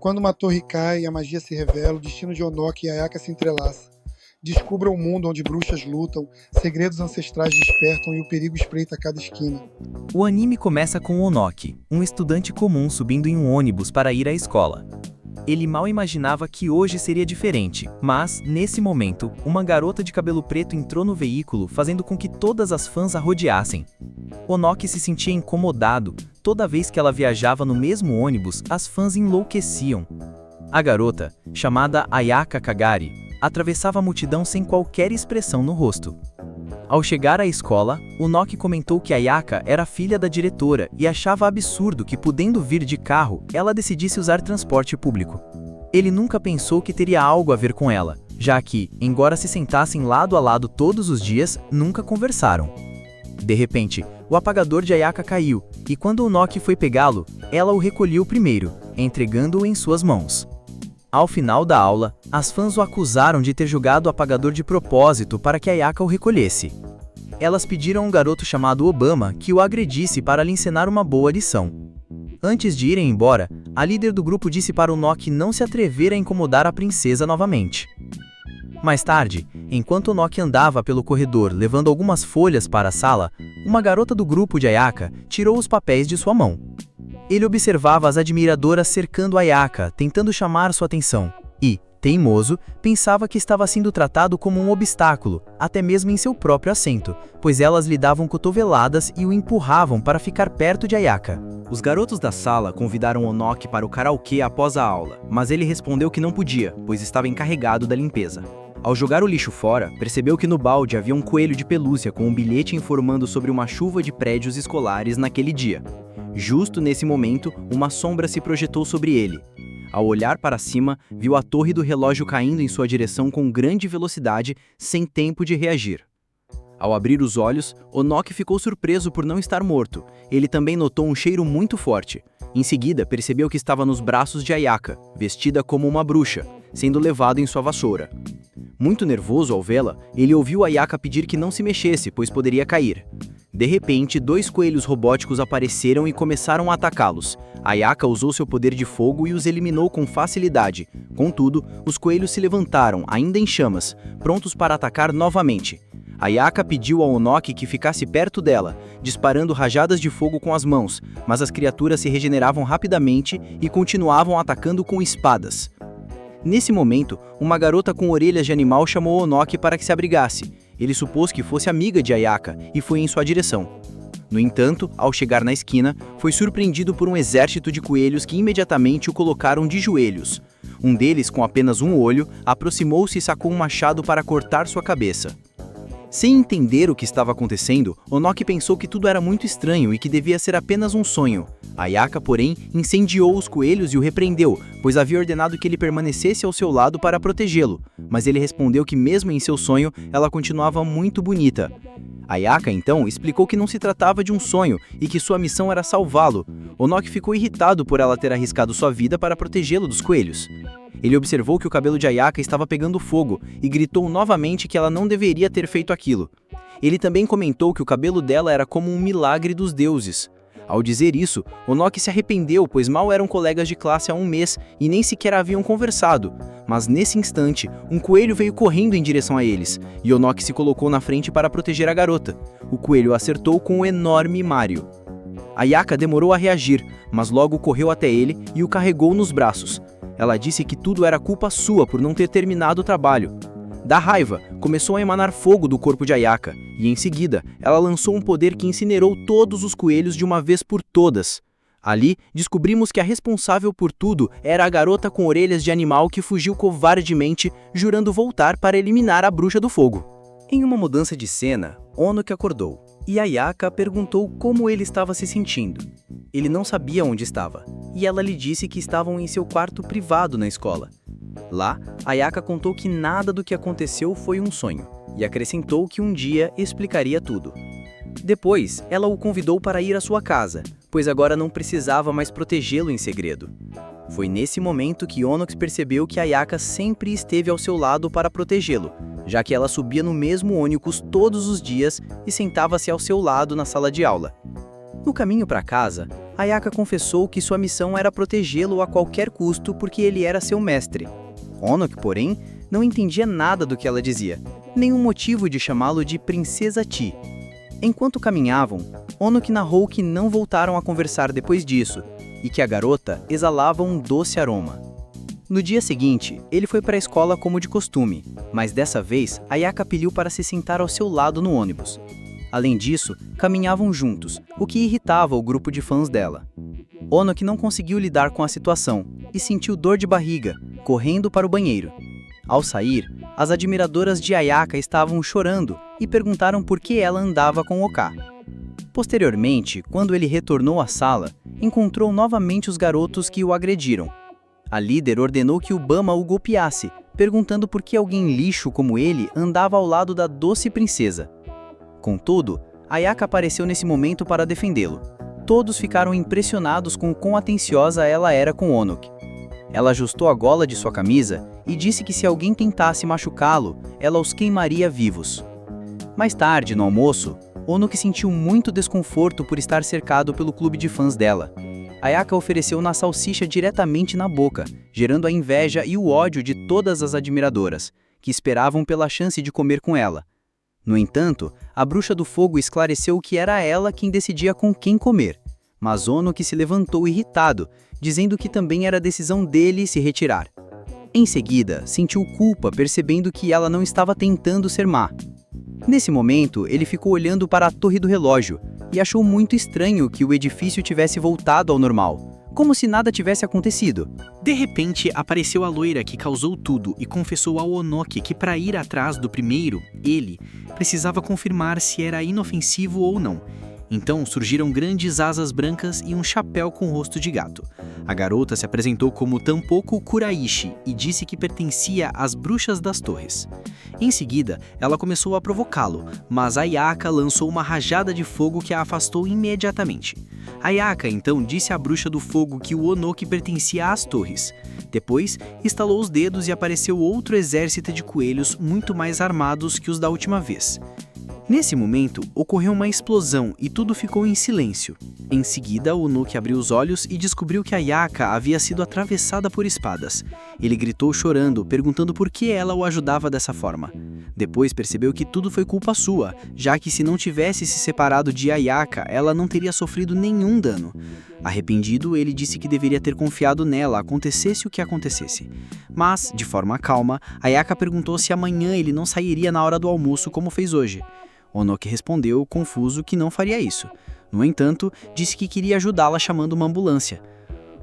Quando uma torre cai, a magia se revela, o destino de Onoki e Ayaka se entrelaça. Descubra um mundo onde bruxas lutam, segredos ancestrais despertam e o perigo espreita a cada esquina. O anime começa com Onoki, um estudante comum subindo em um ônibus para ir à escola. Ele mal imaginava que hoje seria diferente, mas, nesse momento, uma garota de cabelo preto entrou no veículo, fazendo com que todas as fãs a rodeassem. Onoki se sentia incomodado. Toda vez que ela viajava no mesmo ônibus, as fãs enlouqueciam. A garota, chamada Ayaka Kagari, atravessava a multidão sem qualquer expressão no rosto. Ao chegar à escola, Onoki comentou que Ayaka era filha da diretora e achava absurdo que, podendo vir de carro, ela decidisse usar transporte público. Ele nunca pensou que teria algo a ver com ela, já que, embora se sentassem lado a lado todos os dias, nunca conversaram. De repente, o apagador de Ayaka caiu, e quando Onoki foi pegá-lo, ela o recolheu primeiro, entregando-o em suas mãos. Ao final da aula, as fãs o acusaram de ter jogado o apagador de propósito para que Ayaka o recolhesse. Elas pediram a um garoto chamado Obama que o agredisse para lhe ensinar uma boa lição. Antes de irem embora, a líder do grupo disse para Onoki não se atrever a incomodar a princesa novamente. Mais tarde, enquanto Onoki andava pelo corredor levando algumas folhas para a sala, uma garota do grupo de Ayaka tirou os papéis de sua mão. Ele observava as admiradoras cercando Ayaka, tentando chamar sua atenção, e, teimoso, pensava que estava sendo tratado como um obstáculo, até mesmo em seu próprio assento, pois elas lhe davam cotoveladas e o empurravam para ficar perto de Ayaka. Os garotos da sala convidaram Onoki para o karaokê após a aula, mas ele respondeu que não podia, pois estava encarregado da limpeza. Ao jogar o lixo fora, percebeu que no balde havia um coelho de pelúcia com um bilhete informando sobre uma chuva de prédios escolares naquele dia. Justo nesse momento, uma sombra se projetou sobre ele. Ao olhar para cima, viu a torre do relógio caindo em sua direção com grande velocidade, sem tempo de reagir. Ao abrir os olhos, Onoki ficou surpreso por não estar morto. Ele também notou um cheiro muito forte. Em seguida, percebeu que estava nos braços de Ayaka, vestida como uma bruxa, sendo levado em sua vassoura. Muito nervoso ao vê-la, ele ouviu Ayaka pedir que não se mexesse, pois poderia cair. De repente, 2 coelhos robóticos apareceram e começaram a atacá-los. Ayaka usou seu poder de fogo e os eliminou com facilidade. Contudo, os coelhos se levantaram, ainda em chamas, prontos para atacar novamente. Ayaka pediu a Onoki que ficasse perto dela, disparando rajadas de fogo com as mãos, mas as criaturas se regeneravam rapidamente e continuavam atacando com espadas. Nesse momento, uma garota com orelhas de animal chamou Onoki para que se abrigasse. Ele supôs que fosse amiga de Ayaka e foi em sua direção. No entanto, ao chegar na esquina, foi surpreendido por um exército de coelhos que imediatamente o colocaram de joelhos. Um deles, com apenas um olho, aproximou-se e sacou um machado para cortar sua cabeça. Sem entender o que estava acontecendo, Onoki pensou que tudo era muito estranho e que devia ser apenas um sonho. Ayaka, porém, incendiou os coelhos e o repreendeu, pois havia ordenado que ele permanecesse ao seu lado para protegê-lo, mas ele respondeu que mesmo em seu sonho, ela continuava muito bonita. Ayaka, então, explicou que não se tratava de um sonho e que sua missão era salvá-lo. Onoki ficou irritado por ela ter arriscado sua vida para protegê-lo dos coelhos. Ele observou que o cabelo de Ayaka estava pegando fogo e gritou novamente que ela não deveria ter feito aquilo. Ele também comentou que o cabelo dela era como um milagre dos deuses. Ao dizer isso, Onoki se arrependeu, pois mal eram colegas de classe há um mês e nem sequer haviam conversado. Mas nesse instante, um coelho veio correndo em direção a eles, e Onoki se colocou na frente para proteger a garota. O coelho acertou com o enorme Mario. Ayaka demorou a reagir, mas logo correu até ele e o carregou nos braços. Ela disse que tudo era culpa sua por não ter terminado o trabalho. Da raiva, começou a emanar fogo do corpo de Ayaka, e em seguida, ela lançou um poder que incinerou todos os coelhos de uma vez por todas. Ali, descobrimos que a responsável por tudo era a garota com orelhas de animal que fugiu covardemente, jurando voltar para eliminar a bruxa do fogo. Em uma mudança de cena, Onoki acordou, e Ayaka perguntou como ele estava se sentindo. Ele não sabia onde estava, e ela lhe disse que estavam em seu quarto privado na escola. Lá, Ayaka contou que nada do que aconteceu foi um sonho, e acrescentou que um dia explicaria tudo. Depois, ela o convidou para ir à sua casa, pois agora não precisava mais protegê-lo em segredo. Foi nesse momento que Onoki percebeu que Ayaka sempre esteve ao seu lado para protegê-lo, já que ela subia no mesmo ônibus todos os dias e sentava-se ao seu lado na sala de aula. No caminho para casa, Ayaka confessou que sua missão era protegê-lo a qualquer custo porque ele era seu mestre. Onoki, porém, não entendia nada do que ela dizia, nenhum motivo de chamá-lo de Princesa Ti. Enquanto caminhavam, Onoki narrou que não voltaram a conversar depois disso, e que a garota exalava um doce aroma. No dia seguinte, ele foi para a escola como de costume, mas dessa vez, Ayaka pediu para se sentar ao seu lado no ônibus. Além disso, caminhavam juntos, o que irritava o grupo de fãs dela. Onoki não conseguiu lidar com a situação e sentiu dor de barriga, correndo para o banheiro. Ao sair, as admiradoras de Ayaka estavam chorando e perguntaram por que ela andava com Oka. Posteriormente, quando ele retornou à sala, encontrou novamente os garotos que o agrediram. A líder ordenou que o Bama o golpeasse, perguntando por que alguém lixo como ele andava ao lado da doce princesa. Contudo, Ayaka apareceu nesse momento para defendê-lo. Todos ficaram impressionados com quão atenciosa ela era com Onoki. Ela ajustou a gola de sua camisa e disse que se alguém tentasse machucá-lo, ela os queimaria vivos. Mais tarde, no almoço, Onoki sentiu muito desconforto por estar cercado pelo clube de fãs dela. Ayaka ofereceu uma salsicha diretamente na boca, gerando a inveja e o ódio de todas as admiradoras, que esperavam pela chance de comer com ela. No entanto, a bruxa do fogo esclareceu que era ela quem decidia com quem comer, mas Onoki se levantou irritado, dizendo que também era decisão dele se retirar. Em seguida, sentiu culpa percebendo que ela não estava tentando ser má. Nesse momento, ele ficou olhando para a torre do relógio e achou muito estranho que o edifício tivesse voltado ao normal, como se nada tivesse acontecido. De repente, apareceu a loira que causou tudo e confessou ao Onoki que para ir atrás do primeiro, ele, precisava confirmar se era inofensivo ou não. Então surgiram grandes asas brancas e um chapéu com rosto de gato. A garota se apresentou como Tampoko Kuraishi e disse que pertencia às bruxas das torres. Em seguida, ela começou a provocá-lo, mas Ayaka lançou uma rajada de fogo que a afastou imediatamente. Ayaka então disse à bruxa do fogo que o Onoki pertencia às torres. Depois, estalou os dedos e apareceu outro exército de coelhos muito mais armados que os da última vez. Nesse momento, ocorreu uma explosão e tudo ficou em silêncio. Em seguida, o Onoki abriu os olhos e descobriu que Ayaka havia sido atravessada por espadas. Ele gritou chorando, perguntando por que ela o ajudava dessa forma. Depois percebeu que tudo foi culpa sua, já que se não tivesse se separado de Ayaka, ela não teria sofrido nenhum dano. Arrependido, ele disse que deveria ter confiado nela, acontecesse o que acontecesse. Mas, de forma calma, Ayaka perguntou se amanhã ele não sairia na hora do almoço como fez hoje. Onoki respondeu, confuso, que não faria isso. No entanto, disse que queria ajudá-la chamando uma ambulância.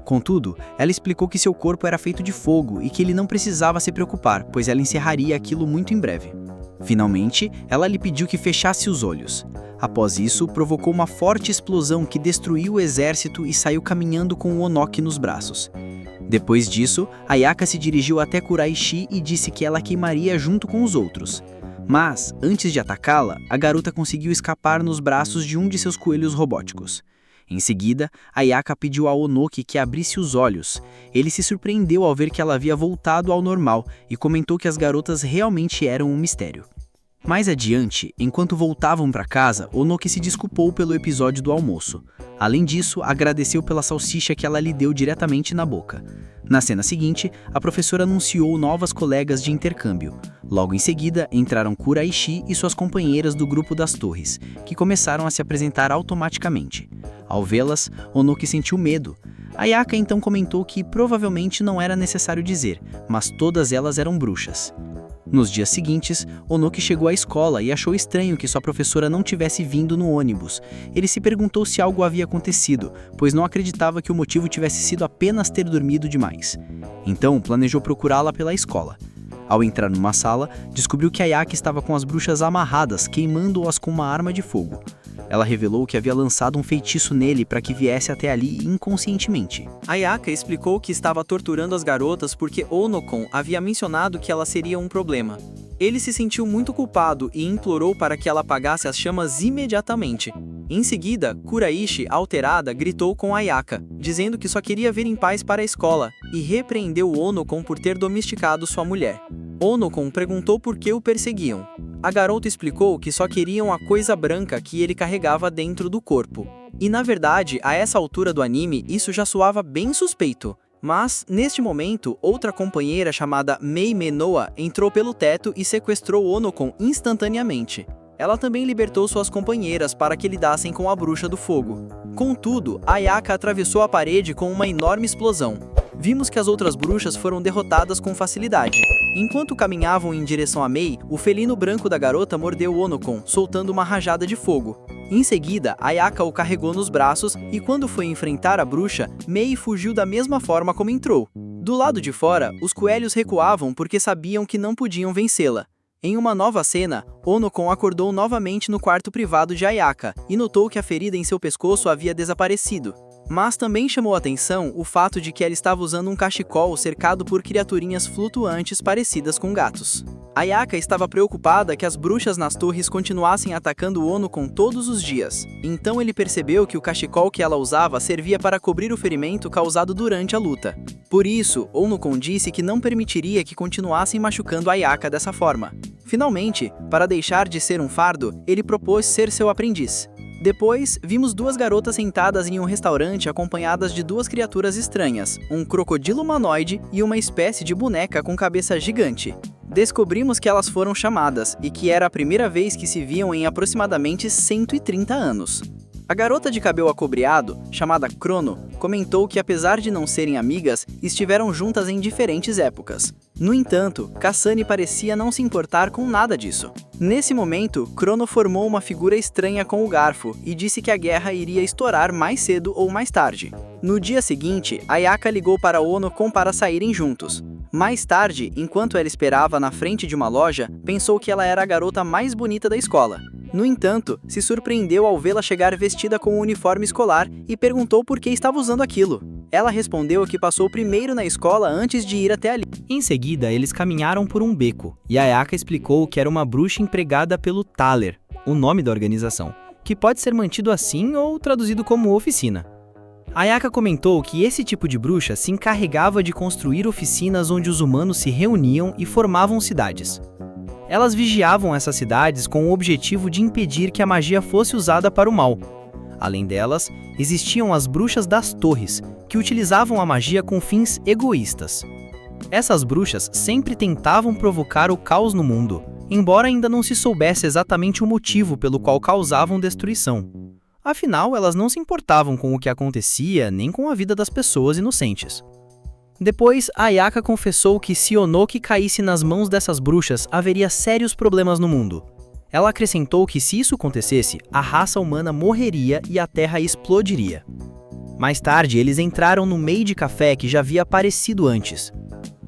Contudo, ela explicou que seu corpo era feito de fogo e que ele não precisava se preocupar, pois ela encerraria aquilo muito em breve. Finalmente, ela lhe pediu que fechasse os olhos. Após isso, provocou uma forte explosão que destruiu o exército e saiu caminhando com o Onoki nos braços. Depois disso, Ayaka se dirigiu até Kuraishi e disse que ela queimaria junto com os outros. Mas, antes de atacá-la, a garota conseguiu escapar nos braços de um de seus coelhos robóticos. Em seguida, Ayaka pediu a Onoki que abrisse os olhos. Ele se surpreendeu ao ver que ela havia voltado ao normal e comentou que as garotas realmente eram um mistério. Mais adiante, enquanto voltavam para casa, Onoki se desculpou pelo episódio do almoço. Além disso, agradeceu pela salsicha que ela lhe deu diretamente na boca. Na cena seguinte, a professora anunciou novas colegas de intercâmbio. Logo em seguida, entraram Kuraishi e suas companheiras do grupo das torres, que começaram a se apresentar automaticamente. Ao vê-las, Onoki sentiu medo. Ayaka então comentou que provavelmente não era necessário dizer, mas todas elas eram bruxas. Nos dias seguintes, Onoki chegou à escola e achou estranho que sua professora não tivesse vindo no ônibus. Ele se perguntou se algo havia acontecido, pois não acreditava que o motivo tivesse sido apenas ter dormido demais. Então, planejou procurá-la pela escola. Ao entrar numa sala, descobriu que Ayaka estava com as bruxas amarradas, queimando-as com uma arma de fogo. Ela revelou que havia lançado um feitiço nele para que viesse até ali inconscientemente. Ayaka explicou que estava torturando as garotas porque Onokon havia mencionado que ela seria um problema. Ele se sentiu muito culpado e implorou para que ela apagasse as chamas imediatamente. Em seguida, Kuraishi, alterada, gritou com Ayaka, dizendo que só queria vir em paz para a escola, e repreendeu Onokon por ter domesticado sua mulher. Onokon perguntou por que o perseguiam. A garota explicou que só queriam a coisa branca que ele carregava dentro do corpo. E na verdade, a essa altura do anime, isso já soava bem suspeito. Mas, neste momento, outra companheira chamada Mei Menoa entrou pelo teto e sequestrou Onokon instantaneamente. Ela também libertou suas companheiras para que lidassem com a bruxa do fogo. Contudo, Ayaka atravessou a parede com uma enorme explosão. Vimos que as outras bruxas foram derrotadas com facilidade. Enquanto caminhavam em direção a Mei, o felino branco da garota mordeu Onokon, soltando uma rajada de fogo. Em seguida, Ayaka o carregou nos braços e quando foi enfrentar a bruxa, Mei fugiu da mesma forma como entrou. Do lado de fora, os coelhos recuavam porque sabiam que não podiam vencê-la. Em uma nova cena, Onokon acordou novamente no quarto privado de Ayaka e notou que a ferida em seu pescoço havia desaparecido. Mas também chamou a atenção o fato de que ela estava usando um cachecol cercado por criaturinhas flutuantes parecidas com gatos. Ayaka estava preocupada que as bruxas nas torres continuassem atacando Onokon todos os dias. Então ele percebeu que o cachecol que ela usava servia para cobrir o ferimento causado durante a luta. Por isso, Onokon disse que não permitiria que continuassem machucando Ayaka dessa forma. Finalmente, para deixar de ser um fardo, ele propôs ser seu aprendiz. Depois, vimos duas garotas sentadas em um restaurante acompanhadas de duas criaturas estranhas, um crocodilo humanoide e uma espécie de boneca com cabeça gigante. Descobrimos que elas foram chamadas e que era a primeira vez que se viam em aproximadamente 130 anos. A garota de cabelo acobreado, chamada Crono, comentou que apesar de não serem amigas, estiveram juntas em diferentes épocas. No entanto, Kasane parecia não se importar com nada disso. Nesse momento, Crono formou uma figura estranha com o garfo e disse que a guerra iria estourar mais cedo ou mais tarde. No dia seguinte, Ayaka ligou para Onokon para saírem juntos. Mais tarde, enquanto ela esperava na frente de uma loja, pensou que ela era a garota mais bonita da escola. No entanto, se surpreendeu ao vê-la chegar vestida com um uniforme escolar e perguntou por que estava usando aquilo. Ela respondeu que passou primeiro na escola antes de ir até ali. Em seguida, eles caminharam por um beco, e Ayaka explicou que era uma bruxa empregada pelo Thaler, o nome da organização, que pode ser mantido assim ou traduzido como oficina. Ayaka comentou que esse tipo de bruxa se encarregava de construir oficinas onde os humanos se reuniam e formavam cidades. Elas vigiavam essas cidades com o objetivo de impedir que a magia fosse usada para o mal. Além delas, existiam as bruxas das torres, que utilizavam a magia com fins egoístas. Essas bruxas sempre tentavam provocar o caos no mundo, embora ainda não se soubesse exatamente o motivo pelo qual causavam destruição. Afinal, elas não se importavam com o que acontecia, nem com a vida das pessoas inocentes. Depois, Ayaka confessou que se Onoki caísse nas mãos dessas bruxas, haveria sérios problemas no mundo. Ela acrescentou que se isso acontecesse, a raça humana morreria e a Terra explodiria. Mais tarde, eles entraram no meio de café que já havia aparecido antes.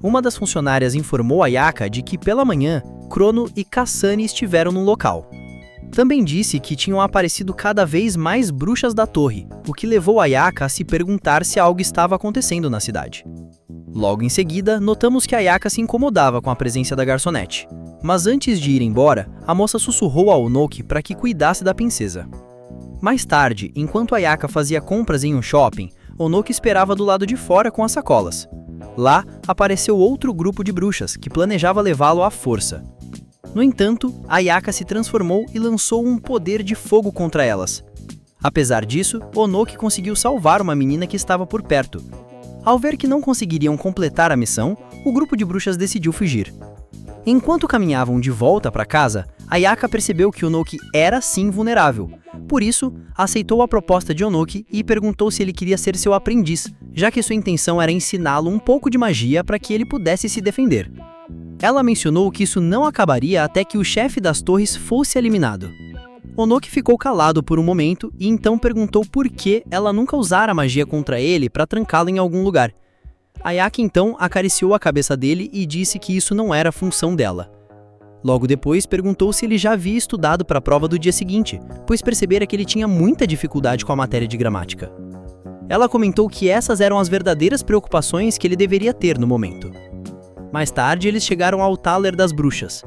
Uma das funcionárias informou Ayaka de que pela manhã, Crono e Kasane estiveram no local. Também disse que tinham aparecido cada vez mais bruxas da torre, o que levou Ayaka a se perguntar se algo estava acontecendo na cidade. Logo em seguida, notamos que Ayaka se incomodava com a presença da garçonete. Mas antes de ir embora, a moça sussurrou a Onoki para que cuidasse da princesa. Mais tarde, enquanto Ayaka fazia compras em um shopping, Onoki esperava do lado de fora com as sacolas. Lá, apareceu outro grupo de bruxas, que planejava levá-lo à força. No entanto, Ayaka se transformou e lançou um poder de fogo contra elas. Apesar disso, Onoki conseguiu salvar uma menina que estava por perto. Ao ver que não conseguiriam completar a missão, o grupo de bruxas decidiu fugir. Enquanto caminhavam de volta para casa, Ayaka percebeu que Onoki era sim vulnerável. Por isso, aceitou a proposta de Onoki e perguntou se ele queria ser seu aprendiz, já que sua intenção era ensiná-lo um pouco de magia para que ele pudesse se defender. Ela mencionou que isso não acabaria até que o chefe das torres fosse eliminado. Onoki ficou calado por um momento e então perguntou por que ela nunca usara magia contra ele para trancá-lo em algum lugar. Ayaka então acariciou a cabeça dele e disse que isso não era função dela. Logo depois perguntou se ele já havia estudado para a prova do dia seguinte, pois percebera que ele tinha muita dificuldade com a matéria de gramática. Ela comentou que essas eram as verdadeiras preocupações que ele deveria ter no momento. Mais tarde, eles chegaram ao Thaler das Bruxas.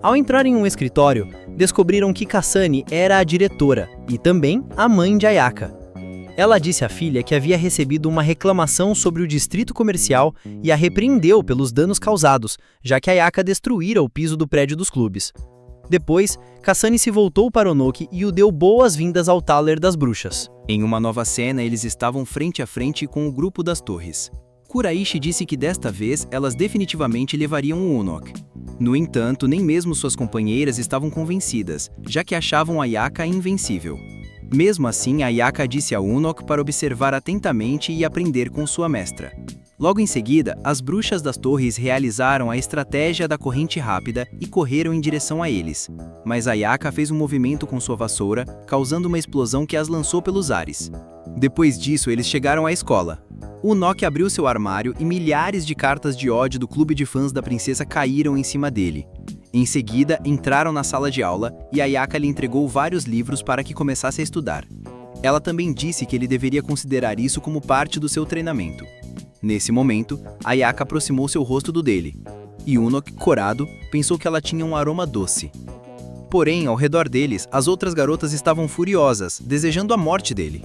Ao entrar em um escritório, descobriram que Kasane era a diretora e também a mãe de Ayaka. Ela disse à filha que havia recebido uma reclamação sobre o distrito comercial e a repreendeu pelos danos causados, já que Ayaka destruíra o piso do prédio dos clubes. Depois, Kasane se voltou para Onoki e o deu boas-vindas ao Thaler das Bruxas. Em uma nova cena, eles estavam frente a frente com o grupo das torres. Kuraishi disse que desta vez elas definitivamente levariam o Unok. No entanto, nem mesmo suas companheiras estavam convencidas, já que achavam Ayaka invencível. Mesmo assim, Ayaka disse a Unok para observar atentamente e aprender com sua mestra. Logo em seguida, as bruxas das torres realizaram a estratégia da corrente rápida e correram em direção a eles. Mas Ayaka fez um movimento com sua vassoura, causando uma explosão que as lançou pelos ares. Depois disso, eles chegaram à escola. Unok abriu seu armário e milhares de cartas de ódio do clube de fãs da princesa caíram em cima dele. Em seguida, entraram na sala de aula e Ayaka lhe entregou vários livros para que começasse a estudar. Ela também disse que ele deveria considerar isso como parte do seu treinamento. Nesse momento, Ayaka aproximou seu rosto do dele, e Unok, corado, pensou que ela tinha um aroma doce. Porém, ao redor deles, as outras garotas estavam furiosas, desejando a morte dele.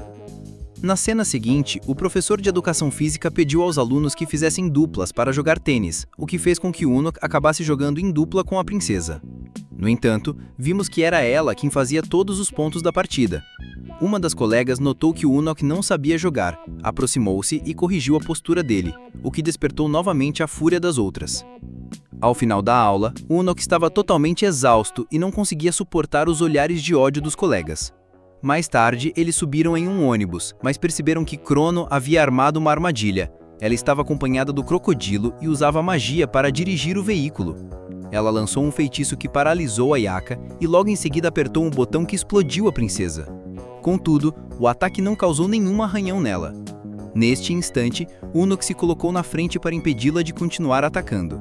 Na cena seguinte, o professor de educação física pediu aos alunos que fizessem duplas para jogar tênis, o que fez com que Unok acabasse jogando em dupla com a princesa. No entanto, vimos que era ela quem fazia todos os pontos da partida. Uma das colegas notou que o Unok não sabia jogar, aproximou-se e corrigiu a postura dele, o que despertou novamente a fúria das outras. Ao final da aula, Unok estava totalmente exausto e não conseguia suportar os olhares de ódio dos colegas. Mais tarde, eles subiram em um ônibus, mas perceberam que Crono havia armado uma armadilha. Ela estava acompanhada do crocodilo e usava magia para dirigir o veículo. Ela lançou um feitiço que paralisou Ayaka e logo em seguida apertou um botão que explodiu a princesa. Contudo, o ataque não causou nenhum arranhão nela. Neste instante, Unok se colocou na frente para impedi-la de continuar atacando.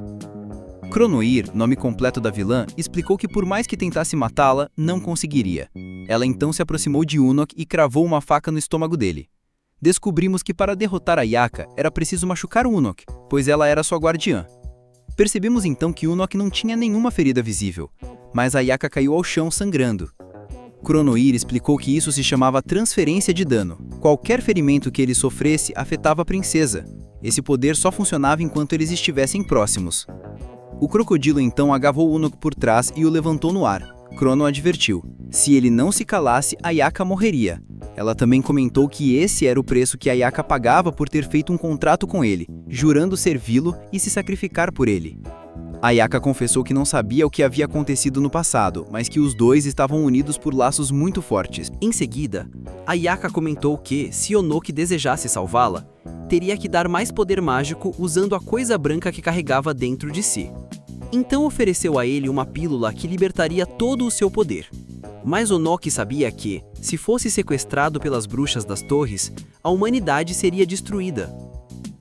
Cronoir, nome completo da vilã, explicou que por mais que tentasse matá-la, não conseguiria. Ela então se aproximou de Unok e cravou uma faca no estômago dele. Descobrimos que para derrotar Ayaka, era preciso machucar Unok, pois ela era sua guardiã. Percebemos então que Unok não tinha nenhuma ferida visível, mas Ayaka caiu ao chão sangrando. Cronoir explicou que isso se chamava transferência de dano. Qualquer ferimento que ele sofresse afetava a princesa. Esse poder só funcionava enquanto eles estivessem próximos. O crocodilo então agarrou Unok por trás e o levantou no ar. Crono advertiu. Se ele não se calasse, Ayaka morreria. Ela também comentou que esse era o preço que Ayaka pagava por ter feito um contrato com ele, jurando servi-lo e se sacrificar por ele. Ayaka confessou que não sabia o que havia acontecido no passado, mas que os dois estavam unidos por laços muito fortes. Em seguida, Ayaka comentou que, se Onoki desejasse salvá-la, teria que dar mais poder mágico usando a coisa branca que carregava dentro de si. Então ofereceu a ele uma pílula que libertaria todo o seu poder. Mas Onoki sabia que, se fosse sequestrado pelas bruxas das torres, a humanidade seria destruída.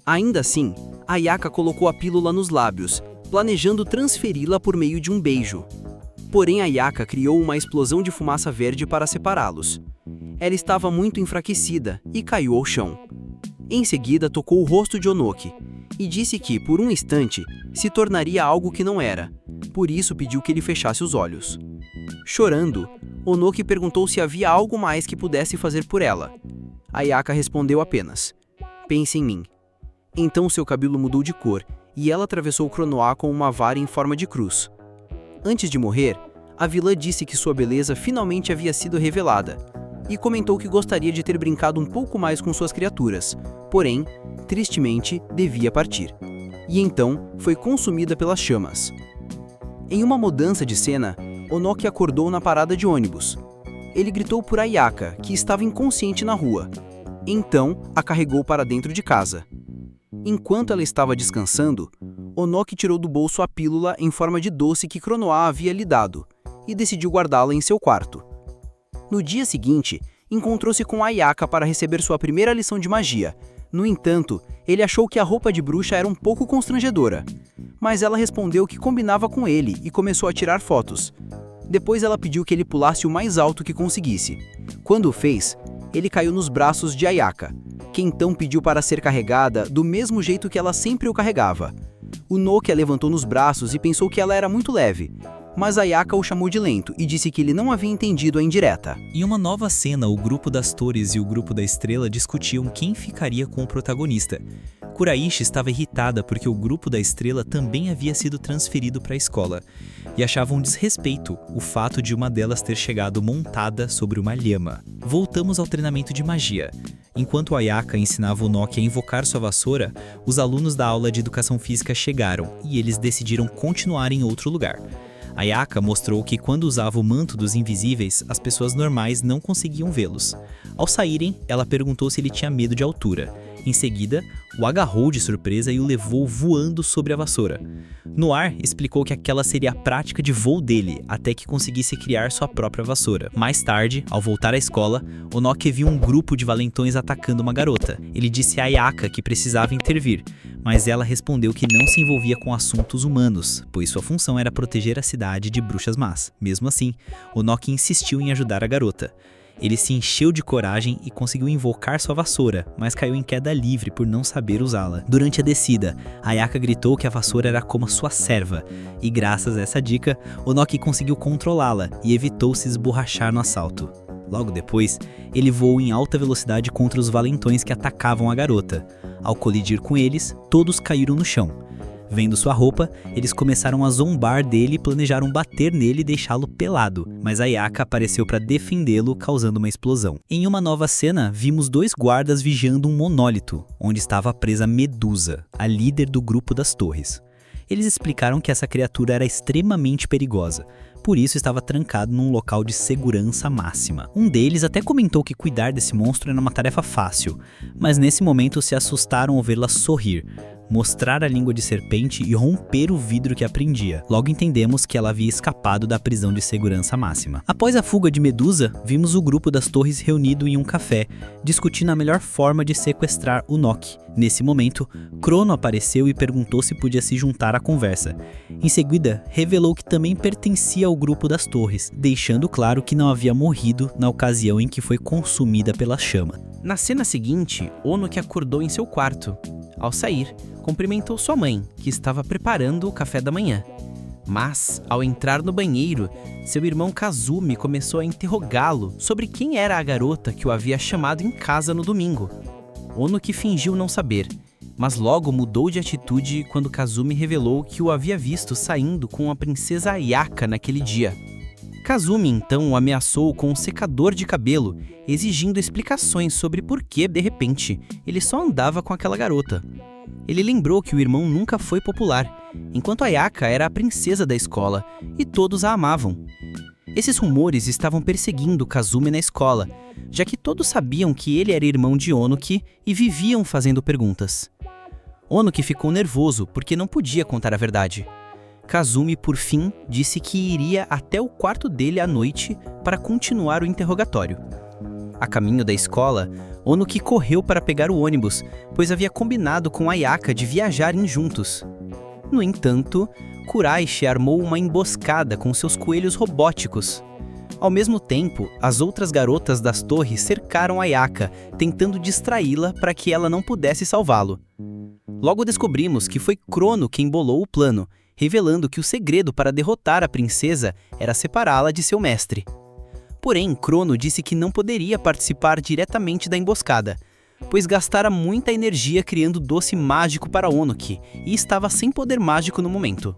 Ainda assim, Ayaka colocou a pílula nos lábios, planejando transferi-la por meio de um beijo. Porém, Ayaka criou uma explosão de fumaça verde para separá-los. Ela estava muito enfraquecida e caiu ao chão. Em seguida, tocou o rosto de Onoki e disse que, por um instante, se tornaria algo que não era. Por isso, pediu que ele fechasse os olhos. Chorando, Onoki perguntou se havia algo mais que pudesse fazer por ela. Ayaka respondeu apenas: "Pense em mim." Então seu cabelo mudou de cor e ela atravessou Cronoa com uma vara em forma de cruz. Antes de morrer, a vilã disse que sua beleza finalmente havia sido revelada e comentou que gostaria de ter brincado um pouco mais com suas criaturas, porém, tristemente, devia partir. E então foi consumida pelas chamas. Em uma mudança de cena, Onoki acordou na parada de ônibus. Ele gritou por Ayaka, que estava inconsciente na rua. Então, a carregou para dentro de casa. Enquanto ela estava descansando, Onoki tirou do bolso a pílula em forma de doce que Cronoa havia lhe dado e decidiu guardá-la em seu quarto. No dia seguinte, encontrou-se com Ayaka para receber sua primeira lição de magia. No entanto, ele achou que a roupa de bruxa era um pouco constrangedora, mas ela respondeu que combinava com ele e começou a tirar fotos. Depois ela pediu que ele pulasse o mais alto que conseguisse. Quando o fez, ele caiu nos braços de Ayaka, que então pediu para ser carregada do mesmo jeito que ela sempre o carregava. Unoki a levantou nos braços e pensou que ela era muito leve, mas Ayaka o chamou de lento e disse que ele não havia entendido a indireta. Em uma nova cena, o grupo das torres e o grupo da estrela discutiam quem ficaria com o protagonista. Kuraishi estava irritada porque o grupo da estrela também havia sido transferido para a escola, e achava um desrespeito o fato de uma delas ter chegado montada sobre uma lhama. Voltamos ao treinamento de magia. Enquanto Ayaka ensinava o Noki a invocar sua vassoura, os alunos da aula de educação física chegaram e eles decidiram continuar em outro lugar. Ayaka mostrou que quando usava o manto dos invisíveis, as pessoas normais não conseguiam vê-los. Ao saírem, ela perguntou se ele tinha medo de altura. Em seguida, o agarrou de surpresa e o levou voando sobre a vassoura. No ar, explicou que aquela seria a prática de voo dele, até que conseguisse criar sua própria vassoura. Mais tarde, ao voltar à escola, Onoki viu um grupo de valentões atacando uma garota. Ele disse a Ayaka que precisava intervir, mas ela respondeu que não se envolvia com assuntos humanos, pois sua função era proteger a cidade de bruxas más. Mesmo assim, Onoki insistiu em ajudar a garota. Ele se encheu de coragem e conseguiu invocar sua vassoura, mas caiu em queda livre por não saber usá-la. Durante a descida, Ayaka gritou que a vassoura era como sua serva, e graças a essa dica, Onoki conseguiu controlá-la e evitou se esborrachar no assalto. Logo depois, ele voou em alta velocidade contra os valentões que atacavam a garota. Ao colidir com eles, todos caíram no chão. Vendo sua roupa, eles começaram a zombar dele e planejaram bater nele e deixá-lo pelado, mas Ayaka apareceu para defendê-lo, causando uma explosão. Em uma nova cena, vimos dois guardas vigiando um monólito, onde estava presa Medusa, a líder do grupo das torres. Eles explicaram que essa criatura era extremamente perigosa, por isso estava trancado num local de segurança máxima. Um deles até comentou que cuidar desse monstro era uma tarefa fácil, mas nesse momento se assustaram ao vê-la sorrir, mostrar a língua de serpente e romper o vidro que a prendia. Logo entendemos que ela havia escapado da prisão de segurança máxima. Após a fuga de Medusa, vimos o grupo das torres reunido em um café, discutindo a melhor forma de sequestrar o Noki. Nesse momento, Crono apareceu e perguntou se podia se juntar à conversa. Em seguida, revelou que também pertencia ao grupo das torres, deixando claro que não havia morrido na ocasião em que foi consumida pela chama. Na cena seguinte, Onoki acordou em seu quarto. Ao sair, cumprimentou sua mãe, que estava preparando o café da manhã. Mas, ao entrar no banheiro, seu irmão Kazumi começou a interrogá-lo sobre quem era a garota que o havia chamado em casa no domingo. Onoki fingiu não saber, mas logo mudou de atitude quando Kazumi revelou que o havia visto saindo com a princesa Ayaka naquele dia. Kazumi então o ameaçou com um secador de cabelo, exigindo explicações sobre por que, de repente, ele só andava com aquela garota. Ele lembrou que o irmão nunca foi popular, enquanto Ayaka era a princesa da escola e todos a amavam. Esses rumores estavam perseguindo Kazumi na escola, já que todos sabiam que ele era irmão de Onoki e viviam fazendo perguntas. Onoki ficou nervoso porque não podia contar a verdade. Kazumi, por fim, disse que iria até o quarto dele à noite para continuar o interrogatório. A caminho da escola, Onoki correu para pegar o ônibus, pois havia combinado com Ayaka de viajarem juntos. No entanto, Kuraishi armou uma emboscada com seus coelhos robóticos. Ao mesmo tempo, as outras garotas das torres cercaram Ayaka, tentando distraí-la para que ela não pudesse salvá-lo. Logo descobrimos que foi Crono quem bolou o plano, revelando que o segredo para derrotar a princesa era separá-la de seu mestre. Porém, Crono disse que não poderia participar diretamente da emboscada, pois gastara muita energia criando doce mágico para Onoki e estava sem poder mágico no momento.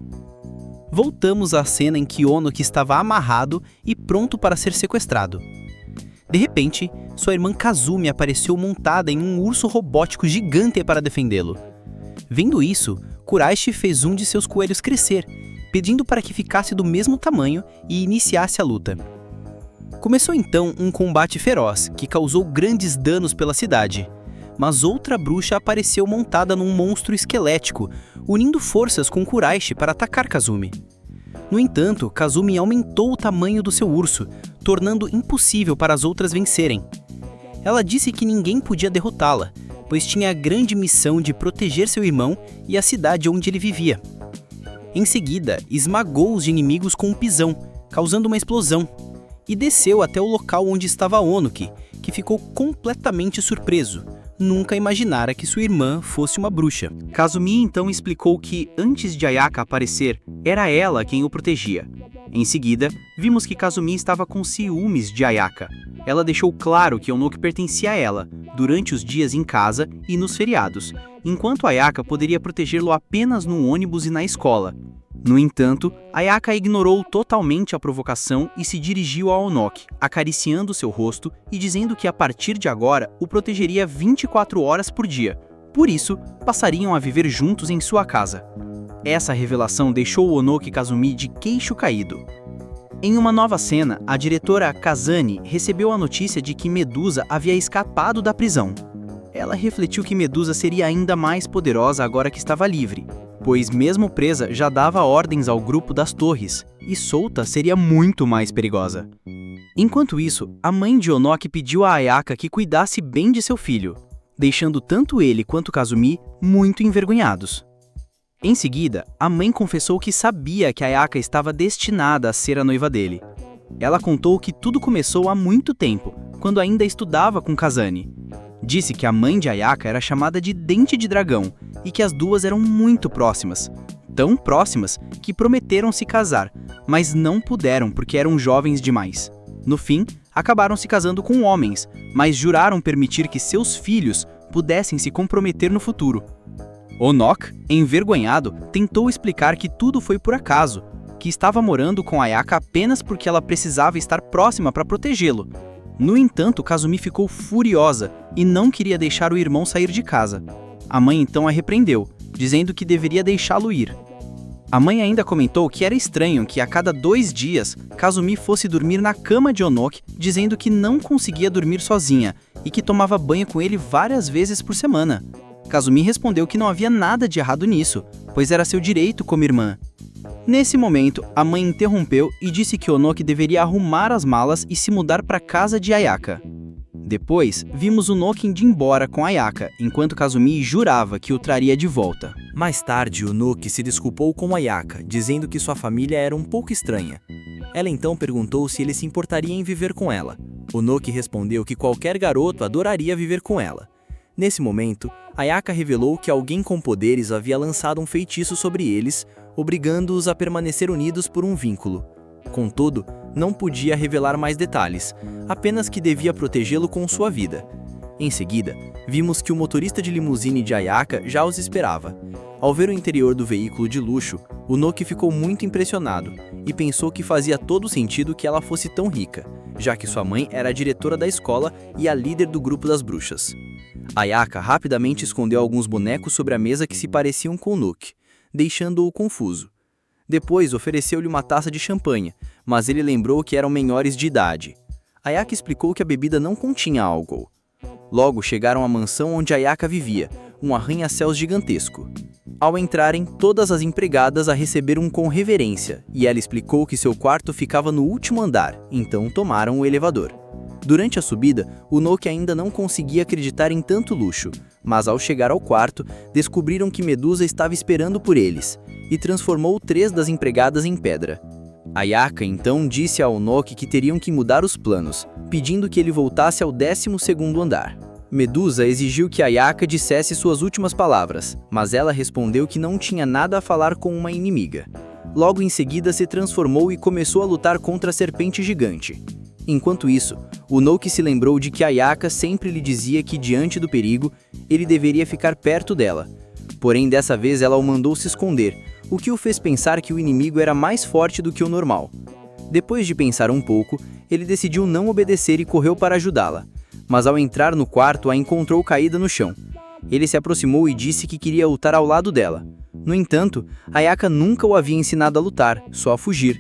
Voltamos à cena em que Onoki estava amarrado e pronto para ser sequestrado. De repente, sua irmã Kazumi apareceu montada em um urso robótico gigante para defendê-lo. Vendo isso, Kuraishi fez um de seus coelhos crescer, pedindo para que ficasse do mesmo tamanho e iniciasse a luta. Começou então um combate feroz, que causou grandes danos pela cidade. Mas outra bruxa apareceu montada num monstro esquelético, unindo forças com Kuraishi para atacar Kazumi. No entanto, Kazumi aumentou o tamanho do seu urso, tornando impossível para as outras vencerem. Ela disse que ninguém podia derrotá-la, pois tinha a grande missão de proteger seu irmão e a cidade onde ele vivia. Em seguida, esmagou os inimigos com um pisão, causando uma explosão, e desceu até o local onde estava Onoki, que ficou completamente surpreso. Nunca imaginara que sua irmã fosse uma bruxa. Kazumi então explicou que, antes de Ayaka aparecer, era ela quem o protegia. Em seguida, vimos que Kazumi estava com ciúmes de Ayaka. Ela deixou claro que Onoki pertencia a ela, durante os dias em casa e nos feriados, enquanto Ayaka poderia protegê-lo apenas no ônibus e na escola. No entanto, Ayaka ignorou totalmente a provocação e se dirigiu a Onoki, acariciando seu rosto e dizendo que a partir de agora o protegeria 24 horas por dia. Por isso, passariam a viver juntos em sua casa. Essa revelação deixou Onoki Kazumi de queixo caído. Em uma nova cena, a diretora Kazane recebeu a notícia de que Medusa havia escapado da prisão. Ela refletiu que Medusa seria ainda mais poderosa agora que estava livre, pois mesmo presa já dava ordens ao grupo das torres, e solta seria muito mais perigosa. Enquanto isso, a mãe de Onoki pediu a Ayaka que cuidasse bem de seu filho, deixando tanto ele quanto Kazumi muito envergonhados. Em seguida, a mãe confessou que sabia que Ayaka estava destinada a ser a noiva dele. Ela contou que tudo começou há muito tempo, quando ainda estudava com Kazane. Disse que a mãe de Ayaka era chamada de Dente de Dragão e que as duas eram muito próximas. Tão próximas que prometeram se casar, mas não puderam porque eram jovens demais. No fim, acabaram se casando com homens, mas juraram permitir que seus filhos pudessem se comprometer no futuro. Onoki, envergonhado, tentou explicar que tudo foi por acaso, que estava morando com Ayaka apenas porque ela precisava estar próxima para protegê-lo. No entanto, Kazumi ficou furiosa e não queria deixar o irmão sair de casa. A mãe então a repreendeu, dizendo que deveria deixá-lo ir. A mãe ainda comentou que era estranho que a cada 2 dias, Kazumi fosse dormir na cama de Onoki, dizendo que não conseguia dormir sozinha e que tomava banho com ele várias vezes por semana. Kazumi respondeu que não havia nada de errado nisso, pois era seu direito como irmã. Nesse momento, a mãe interrompeu e disse que Onoki deveria arrumar as malas e se mudar para a casa de Ayaka. Depois, vimos Onoki indo embora com Ayaka, enquanto Kazumi jurava que o traria de volta. Mais tarde, Onoki se desculpou com Ayaka, dizendo que sua família era um pouco estranha. Ela então perguntou se ele se importaria em viver com ela. Onoki respondeu que qualquer garoto adoraria viver com ela. Nesse momento, Ayaka revelou que alguém com poderes havia lançado um feitiço sobre eles, obrigando-os a permanecer unidos por um vínculo. Contudo, não podia revelar mais detalhes, apenas que devia protegê-lo com sua vida. Em seguida, vimos que o motorista de limusine de Ayaka já os esperava. Ao ver o interior do veículo de luxo, Onoki ficou muito impressionado e pensou que fazia todo sentido que ela fosse tão rica, já que sua mãe era a diretora da escola e a líder do grupo das bruxas. Ayaka rapidamente escondeu alguns bonecos sobre a mesa que se pareciam com Onoki, deixando-o confuso. Depois ofereceu-lhe uma taça de champanhe, mas ele lembrou que eram menores de idade. Ayaka explicou que a bebida não continha álcool. Logo chegaram à mansão onde Ayaka vivia, um arranha-céus gigantesco. Ao entrarem, todas as empregadas a receberam com reverência, e ela explicou que seu quarto ficava no último andar, então tomaram o elevador. Durante a subida, Onoki ainda não conseguia acreditar em tanto luxo, mas ao chegar ao quarto, descobriram que Medusa estava esperando por eles, e transformou 3 das empregadas em pedra. Ayaka então disse a Onoki que teriam que mudar os planos, pedindo que ele voltasse ao 12º andar. Medusa exigiu que Ayaka dissesse suas últimas palavras, mas ela respondeu que não tinha nada a falar com uma inimiga. Logo em seguida se transformou e começou a lutar contra a serpente gigante. Enquanto isso, Onoki se lembrou de que Ayaka sempre lhe dizia que diante do perigo, ele deveria ficar perto dela. Porém, dessa vez ela o mandou se esconder, o que o fez pensar que o inimigo era mais forte do que o normal. Depois de pensar um pouco, ele decidiu não obedecer e correu para ajudá-la. Mas ao entrar no quarto, a encontrou caída no chão. Ele se aproximou e disse que queria lutar ao lado dela. No entanto, Ayaka nunca o havia ensinado a lutar, só a fugir.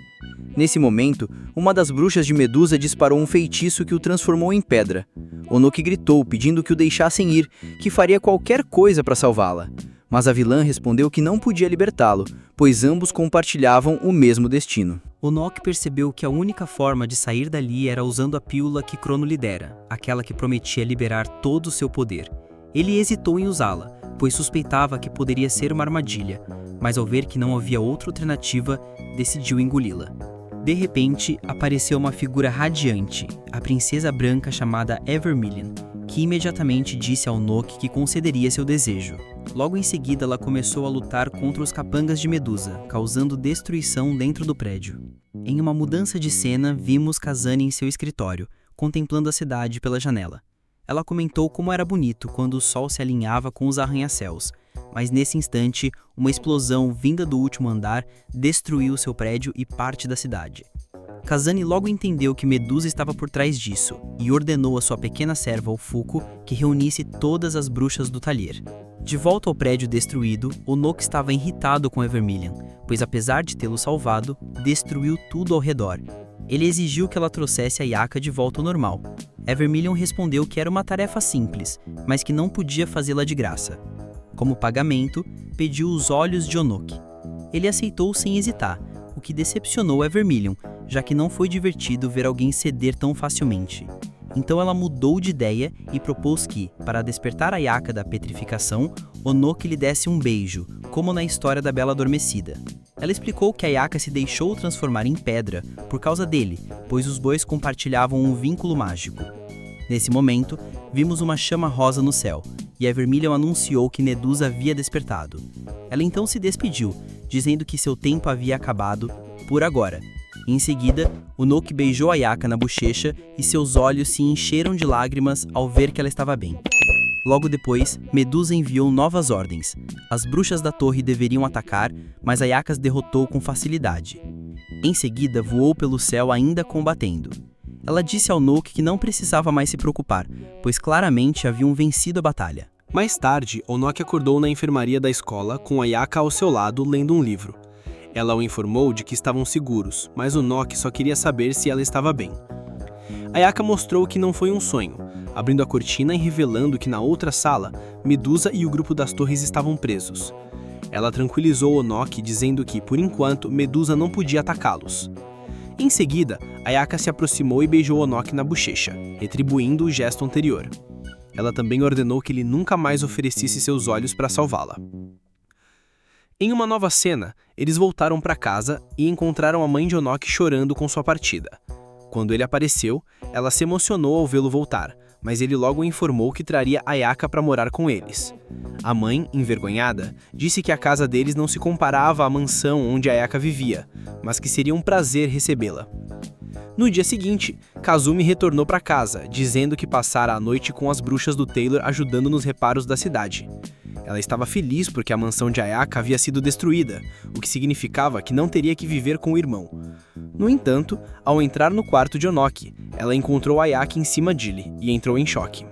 Nesse momento, uma das bruxas de Medusa disparou um feitiço que o transformou em pedra. Onoki gritou, pedindo que o deixassem ir, que faria qualquer coisa para salvá-la. Mas a vilã respondeu que não podia libertá-lo, pois ambos compartilhavam o mesmo destino. Onoki percebeu que a única forma de sair dali era usando a pílula que Crono lhe dera, aquela que prometia liberar todo o seu poder. Ele hesitou em usá-la, pois suspeitava que poderia ser uma armadilha, mas ao ver que não havia outra alternativa, decidiu engoli-la. De repente, apareceu uma figura radiante, a princesa branca chamada Evermillion, que imediatamente disse a Onoki que concederia seu desejo. Logo em seguida, ela começou a lutar contra os capangas de Medusa, causando destruição dentro do prédio. Em uma mudança de cena, vimos Kazane em seu escritório, contemplando a cidade pela janela. Ela comentou como era bonito quando o sol se alinhava com os arranha-céus, mas nesse instante, uma explosão vinda do último andar destruiu seu prédio e parte da cidade. Kazane logo entendeu que Medusa estava por trás disso e ordenou a sua pequena serva Ofuko que reunisse todas as bruxas do talher. De volta ao prédio destruído, Onoki estava irritado com Evermillion, pois apesar de tê-lo salvado, destruiu tudo ao redor. Ele exigiu que ela trouxesse a Ayaka de volta ao normal. Evermillion respondeu que era uma tarefa simples, mas que não podia fazê-la de graça. Como pagamento, pediu os olhos de Onoki. Ele aceitou sem hesitar, o que decepcionou Evermillion, já que não foi divertido ver alguém ceder tão facilmente. Então ela mudou de ideia e propôs que, para despertar a Ayaka da petrificação, Onoki lhe desse um beijo, como na história da Bela Adormecida. Ela explicou que a Ayaka se deixou transformar em pedra por causa dele, pois os dois compartilhavam um vínculo mágico. Nesse momento, vimos uma chama rosa no céu, e Evermillion anunciou que Medusa havia despertado. Ela então se despediu, dizendo que seu tempo havia acabado, por agora. Em seguida, Onoki beijou a Ayaka na bochecha e seus olhos se encheram de lágrimas ao ver que ela estava bem. Logo depois, Medusa enviou novas ordens. As bruxas da torre deveriam atacar, mas Ayaka as derrotou com facilidade. Em seguida, voou pelo céu ainda combatendo. Ela disse ao Onoki que não precisava mais se preocupar, pois claramente haviam vencido a batalha. Mais tarde, Onoki acordou na enfermaria da escola com Ayaka ao seu lado lendo um livro. Ela o informou de que estavam seguros, mas Onoki só queria saber se ela estava bem. Ayaka mostrou que não foi um sonho, abrindo a cortina e revelando que na outra sala, Medusa e o grupo das torres estavam presos. Ela tranquilizou Onoki dizendo que, por enquanto, Medusa não podia atacá-los. Em seguida, Ayaka se aproximou e beijou Onoki na bochecha, retribuindo o gesto anterior. Ela também ordenou que ele nunca mais oferecesse seus olhos para salvá-la. Em uma nova cena, eles voltaram para casa e encontraram a mãe de Onoki chorando com sua partida. Quando ele apareceu, ela se emocionou ao vê-lo voltar, mas ele logo informou que traria Ayaka para morar com eles. A mãe, envergonhada, disse que a casa deles não se comparava à mansão onde Ayaka vivia, mas que seria um prazer recebê-la. No dia seguinte, Kazumi retornou para casa, dizendo que passara a noite com as bruxas do Taylor ajudando nos reparos da cidade. Ela estava feliz porque a mansão de Ayaka havia sido destruída, o que significava que não teria que viver com o irmão. No entanto, ao entrar no quarto de Onoki, ela encontrou Ayaka em cima dele e entrou em choque.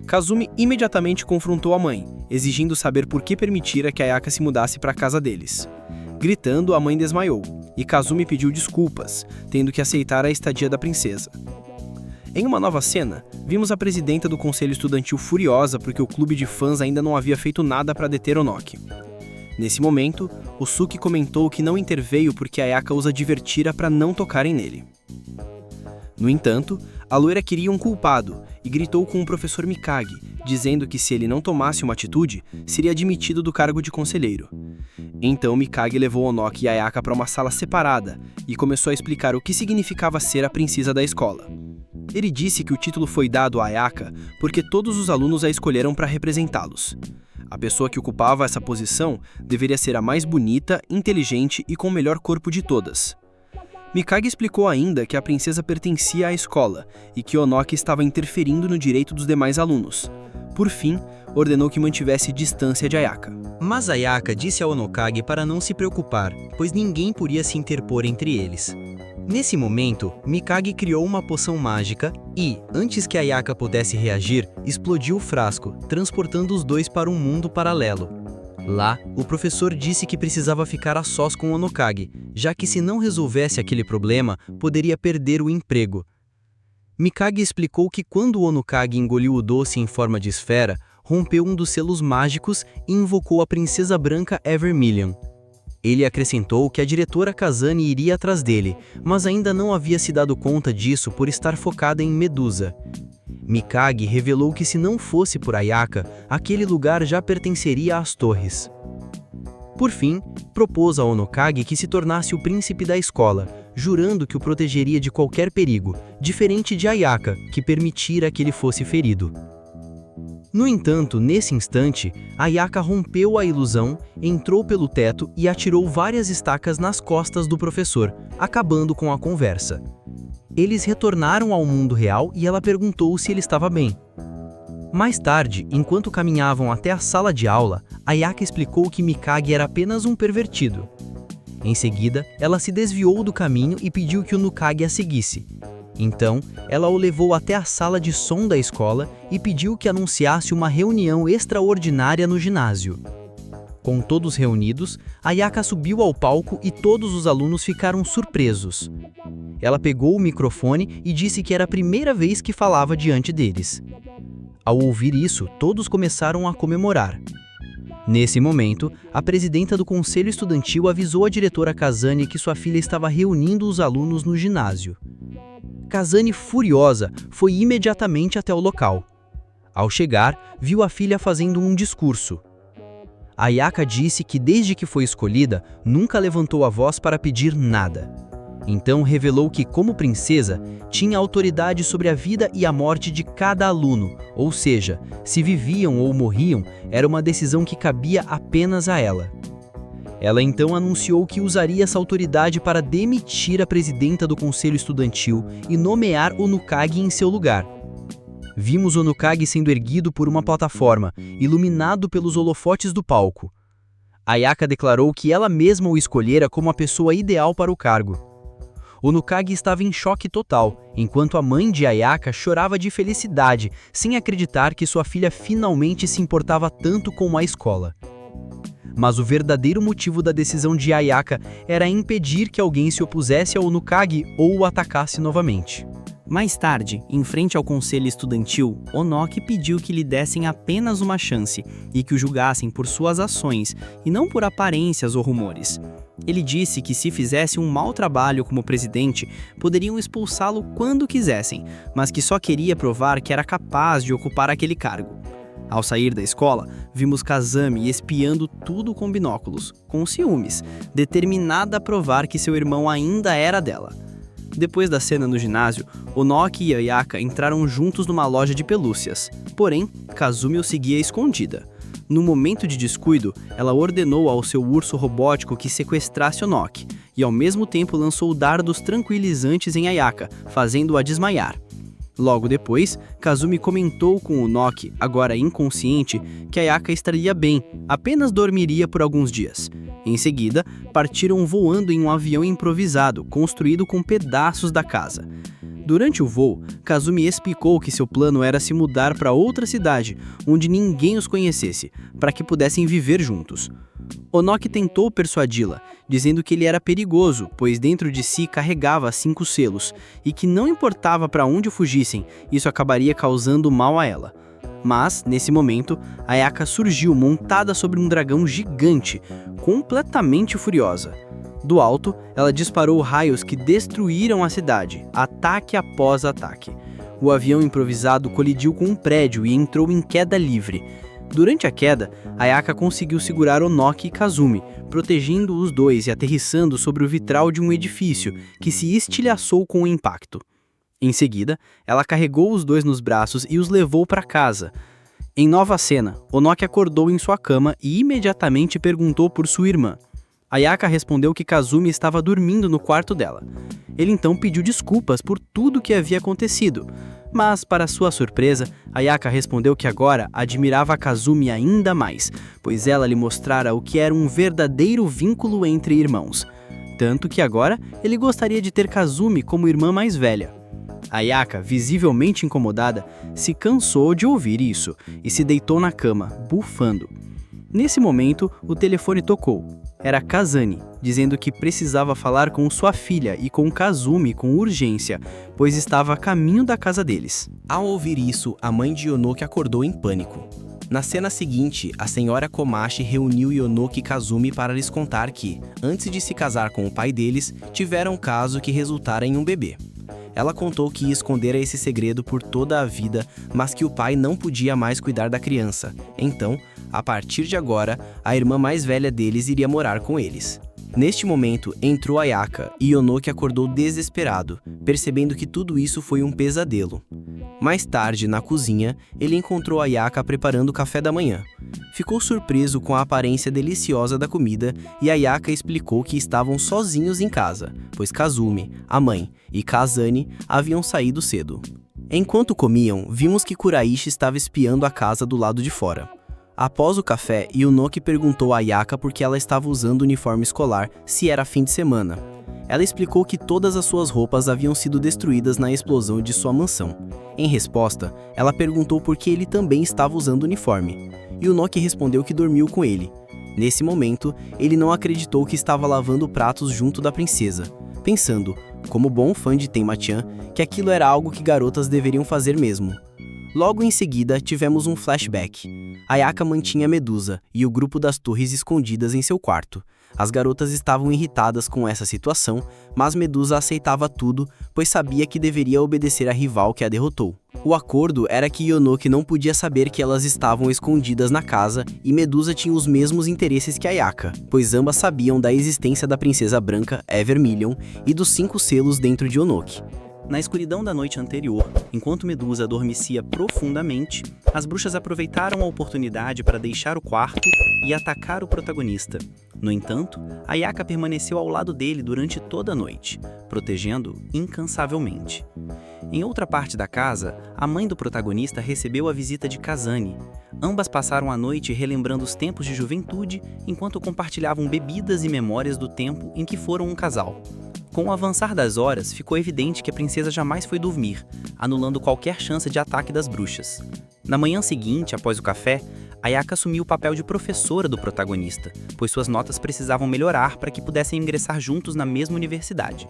Kazumi imediatamente confrontou a mãe, exigindo saber por que permitira que Ayaka se mudasse para a casa deles. Gritando, a mãe desmaiou, e Kazumi pediu desculpas, tendo que aceitar a estadia da princesa. Em uma nova cena, vimos a presidenta do conselho estudantil furiosa porque o clube de fãs ainda não havia feito nada para deter Onoki. Nesse momento, Osuki comentou que não interveio porque Ayaka os advertira para não tocarem nele. No entanto, a loira queria um culpado e gritou com o professor Mikage, dizendo que se ele não tomasse uma atitude, seria admitido do cargo de conselheiro. Então Mikage levou Onoki e Ayaka para uma sala separada e começou a explicar o que significava ser a princesa da escola. Ele disse que o título foi dado a Ayaka porque todos os alunos a escolheram para representá-los. A pessoa que ocupava essa posição deveria ser a mais bonita, inteligente e com o melhor corpo de todas. Mikage explicou ainda que a princesa pertencia à escola e que Onoki estava interferindo no direito dos demais alunos. Por fim, ordenou que mantivesse distância de Ayaka. Mas Ayaka disse ao Onokage para não se preocupar, pois ninguém podia se interpor entre eles. Nesse momento, Mikage criou uma poção mágica e, antes que Ayaka pudesse reagir, explodiu o frasco, transportando os dois para um mundo paralelo. Lá, o professor disse que precisava ficar a sós com o Onokage, já que se não resolvesse aquele problema, poderia perder o emprego. Mikage explicou que quando o Onokage engoliu o doce em forma de esfera, rompeu um dos selos mágicos e invocou a princesa branca Evermillion. Ele acrescentou que a diretora Kazane iria atrás dele, mas ainda não havia se dado conta disso por estar focada em Medusa. Mikage revelou que se não fosse por Ayaka, aquele lugar já pertenceria às torres. Por fim, propôs a Onokage que se tornasse o príncipe da escola, jurando que o protegeria de qualquer perigo, diferente de Ayaka, que permitira que ele fosse ferido. No entanto, nesse instante, Ayaka rompeu a ilusão, entrou pelo teto e atirou várias estacas nas costas do professor, acabando com a conversa. Eles retornaram ao mundo real e ela perguntou se ele estava bem. Mais tarde, enquanto caminhavam até a sala de aula, Ayaka explicou que Mikage era apenas um pervertido. Em seguida, ela se desviou do caminho e pediu que o Nukage a seguisse. Então, ela o levou até a sala de som da escola e pediu que anunciasse uma reunião extraordinária no ginásio. Com todos reunidos, Ayaka subiu ao palco e todos os alunos ficaram surpresos. Ela pegou o microfone e disse que era a primeira vez que falava diante deles. Ao ouvir isso, todos começaram a comemorar. Nesse momento, a presidenta do conselho estudantil avisou a diretora Kazane que sua filha estava reunindo os alunos no ginásio. Kazane, furiosa, foi imediatamente até o local. Ao chegar, viu a filha fazendo um discurso. Ayaka disse que desde que foi escolhida, nunca levantou a voz para pedir nada. Então revelou que, como princesa, tinha autoridade sobre a vida e a morte de cada aluno, ou seja, se viviam ou morriam, era uma decisão que cabia apenas a ela. Ela então anunciou que usaria essa autoridade para demitir a presidenta do conselho estudantil e nomear o Nukage em seu lugar. Vimos o Nukage sendo erguido por uma plataforma, iluminado pelos holofotes do palco. Ayaka declarou que ela mesma o escolhera como a pessoa ideal para o cargo. O Nukage estava em choque total, enquanto a mãe de Ayaka chorava de felicidade, sem acreditar que sua filha finalmente se importava tanto com a escola. Mas o verdadeiro motivo da decisão de Ayaka era impedir que alguém se opusesse ao Nukage ou o atacasse novamente. Mais tarde, em frente ao conselho estudantil, Onoki pediu que lhe dessem apenas uma chance e que o julgassem por suas ações e não por aparências ou rumores. Ele disse que se fizesse um mau trabalho como presidente, poderiam expulsá-lo quando quisessem, mas que só queria provar que era capaz de ocupar aquele cargo. Ao sair da escola, vimos Kazami espiando tudo com binóculos, com ciúmes, determinada a provar que seu irmão ainda era dela. Depois da cena no ginásio, Onoki e Ayaka entraram juntos numa loja de pelúcias, porém, Kazumi o seguia escondida. No momento de descuido, ela ordenou ao seu urso robótico que sequestrasse Onoki, e ao mesmo tempo lançou dardos tranquilizantes em Ayaka, fazendo-a desmaiar. Logo depois, Kazumi comentou com Onoki, agora inconsciente, que Ayaka estaria bem, apenas dormiria por alguns dias. Em seguida, partiram voando em um avião improvisado, construído com pedaços da casa. Durante o voo, Kazumi explicou que seu plano era se mudar para outra cidade, onde ninguém os conhecesse, para que pudessem viver juntos. Onoki tentou persuadi-la, dizendo que ele era perigoso, pois dentro de si carregava 5 selos, e que não importava para onde fugissem, isso acabaria causando mal a ela. Mas, nesse momento, Ayaka surgiu montada sobre um dragão gigante, completamente furiosa. Do alto, ela disparou raios que destruíram a cidade, ataque após ataque. O avião improvisado colidiu com um prédio e entrou em queda livre. Durante a queda, Ayaka conseguiu segurar Onoki e Kazumi, protegendo os dois e aterrissando sobre o vitral de um edifício, que se estilhaçou com o impacto. Em seguida, ela carregou os dois nos braços e os levou para casa. Em nova cena, Onoki acordou em sua cama e imediatamente perguntou por sua irmã. Ayaka respondeu que Kazumi estava dormindo no quarto dela. Ele então pediu desculpas por tudo o que havia acontecido. Mas, para sua surpresa, Ayaka respondeu que agora admirava a Kazumi ainda mais, pois ela lhe mostrara o que era um verdadeiro vínculo entre irmãos. Tanto que agora ele gostaria de ter Kazumi como irmã mais velha. Ayaka, visivelmente incomodada, se cansou de ouvir isso e se deitou na cama, bufando. Nesse momento, o telefone tocou. Era Kazane, dizendo que precisava falar com sua filha e com Kazumi com urgência, pois estava a caminho da casa deles. Ao ouvir isso, a mãe de Yonoki acordou em pânico. Na cena seguinte, a senhora Komachi reuniu Yonoki e Kazumi para lhes contar que, antes de se casar com o pai deles, tiveram um caso que resultara em um bebê. Ela contou que ia esconder esse segredo por toda a vida, mas que o pai não podia mais cuidar da criança. Então, a partir de agora, a irmã mais velha deles iria morar com eles. Neste momento, entrou Ayaka e Yonoki acordou desesperado, percebendo que tudo isso foi um pesadelo. Mais tarde, na cozinha, ele encontrou Ayaka preparando o café da manhã. Ficou surpreso com a aparência deliciosa da comida e Ayaka explicou que estavam sozinhos em casa, pois Kazumi, a mãe, e Kazane haviam saído cedo. Enquanto comiam, vimos que Kuraishi estava espiando a casa do lado de fora. Após o café, Yunoki perguntou a Ayaka por que ela estava usando o uniforme escolar se era fim de semana. Ela explicou que todas as suas roupas haviam sido destruídas na explosão de sua mansão. Em resposta, ela perguntou por que ele também estava usando o uniforme. Yunoki respondeu que dormiu com ele. Nesse momento, ele não acreditou que estava lavando pratos junto da princesa, pensando, como bom fã de Tenma-chan, que aquilo era algo que garotas deveriam fazer mesmo. Logo em seguida, tivemos um flashback. Ayaka mantinha Medusa e o grupo das torres escondidas em seu quarto. As garotas estavam irritadas com essa situação, mas Medusa aceitava tudo, pois sabia que deveria obedecer à rival que a derrotou. O acordo era que Yunoki não podia saber que elas estavam escondidas na casa e Medusa tinha os mesmos interesses que Ayaka, pois ambas sabiam da existência da princesa branca, Evermillion, e dos 5 selos dentro de Yunoki. Na escuridão da noite anterior, enquanto Medusa adormecia profundamente, as bruxas aproveitaram a oportunidade para deixar o quarto e atacar o protagonista. No entanto, Ayaka permaneceu ao lado dele durante toda a noite, protegendo-o incansavelmente. Em outra parte da casa, a mãe do protagonista recebeu a visita de Kazane. Ambas passaram a noite relembrando os tempos de juventude enquanto compartilhavam bebidas e memórias do tempo em que foram um casal. Com o avançar das horas, ficou evidente que a princesa jamais foi dormir, anulando qualquer chance de ataque das bruxas. Na manhã seguinte, após o café, Ayaka assumiu o papel de professora do protagonista, pois suas notas precisavam melhorar para que pudessem ingressar juntos na mesma universidade.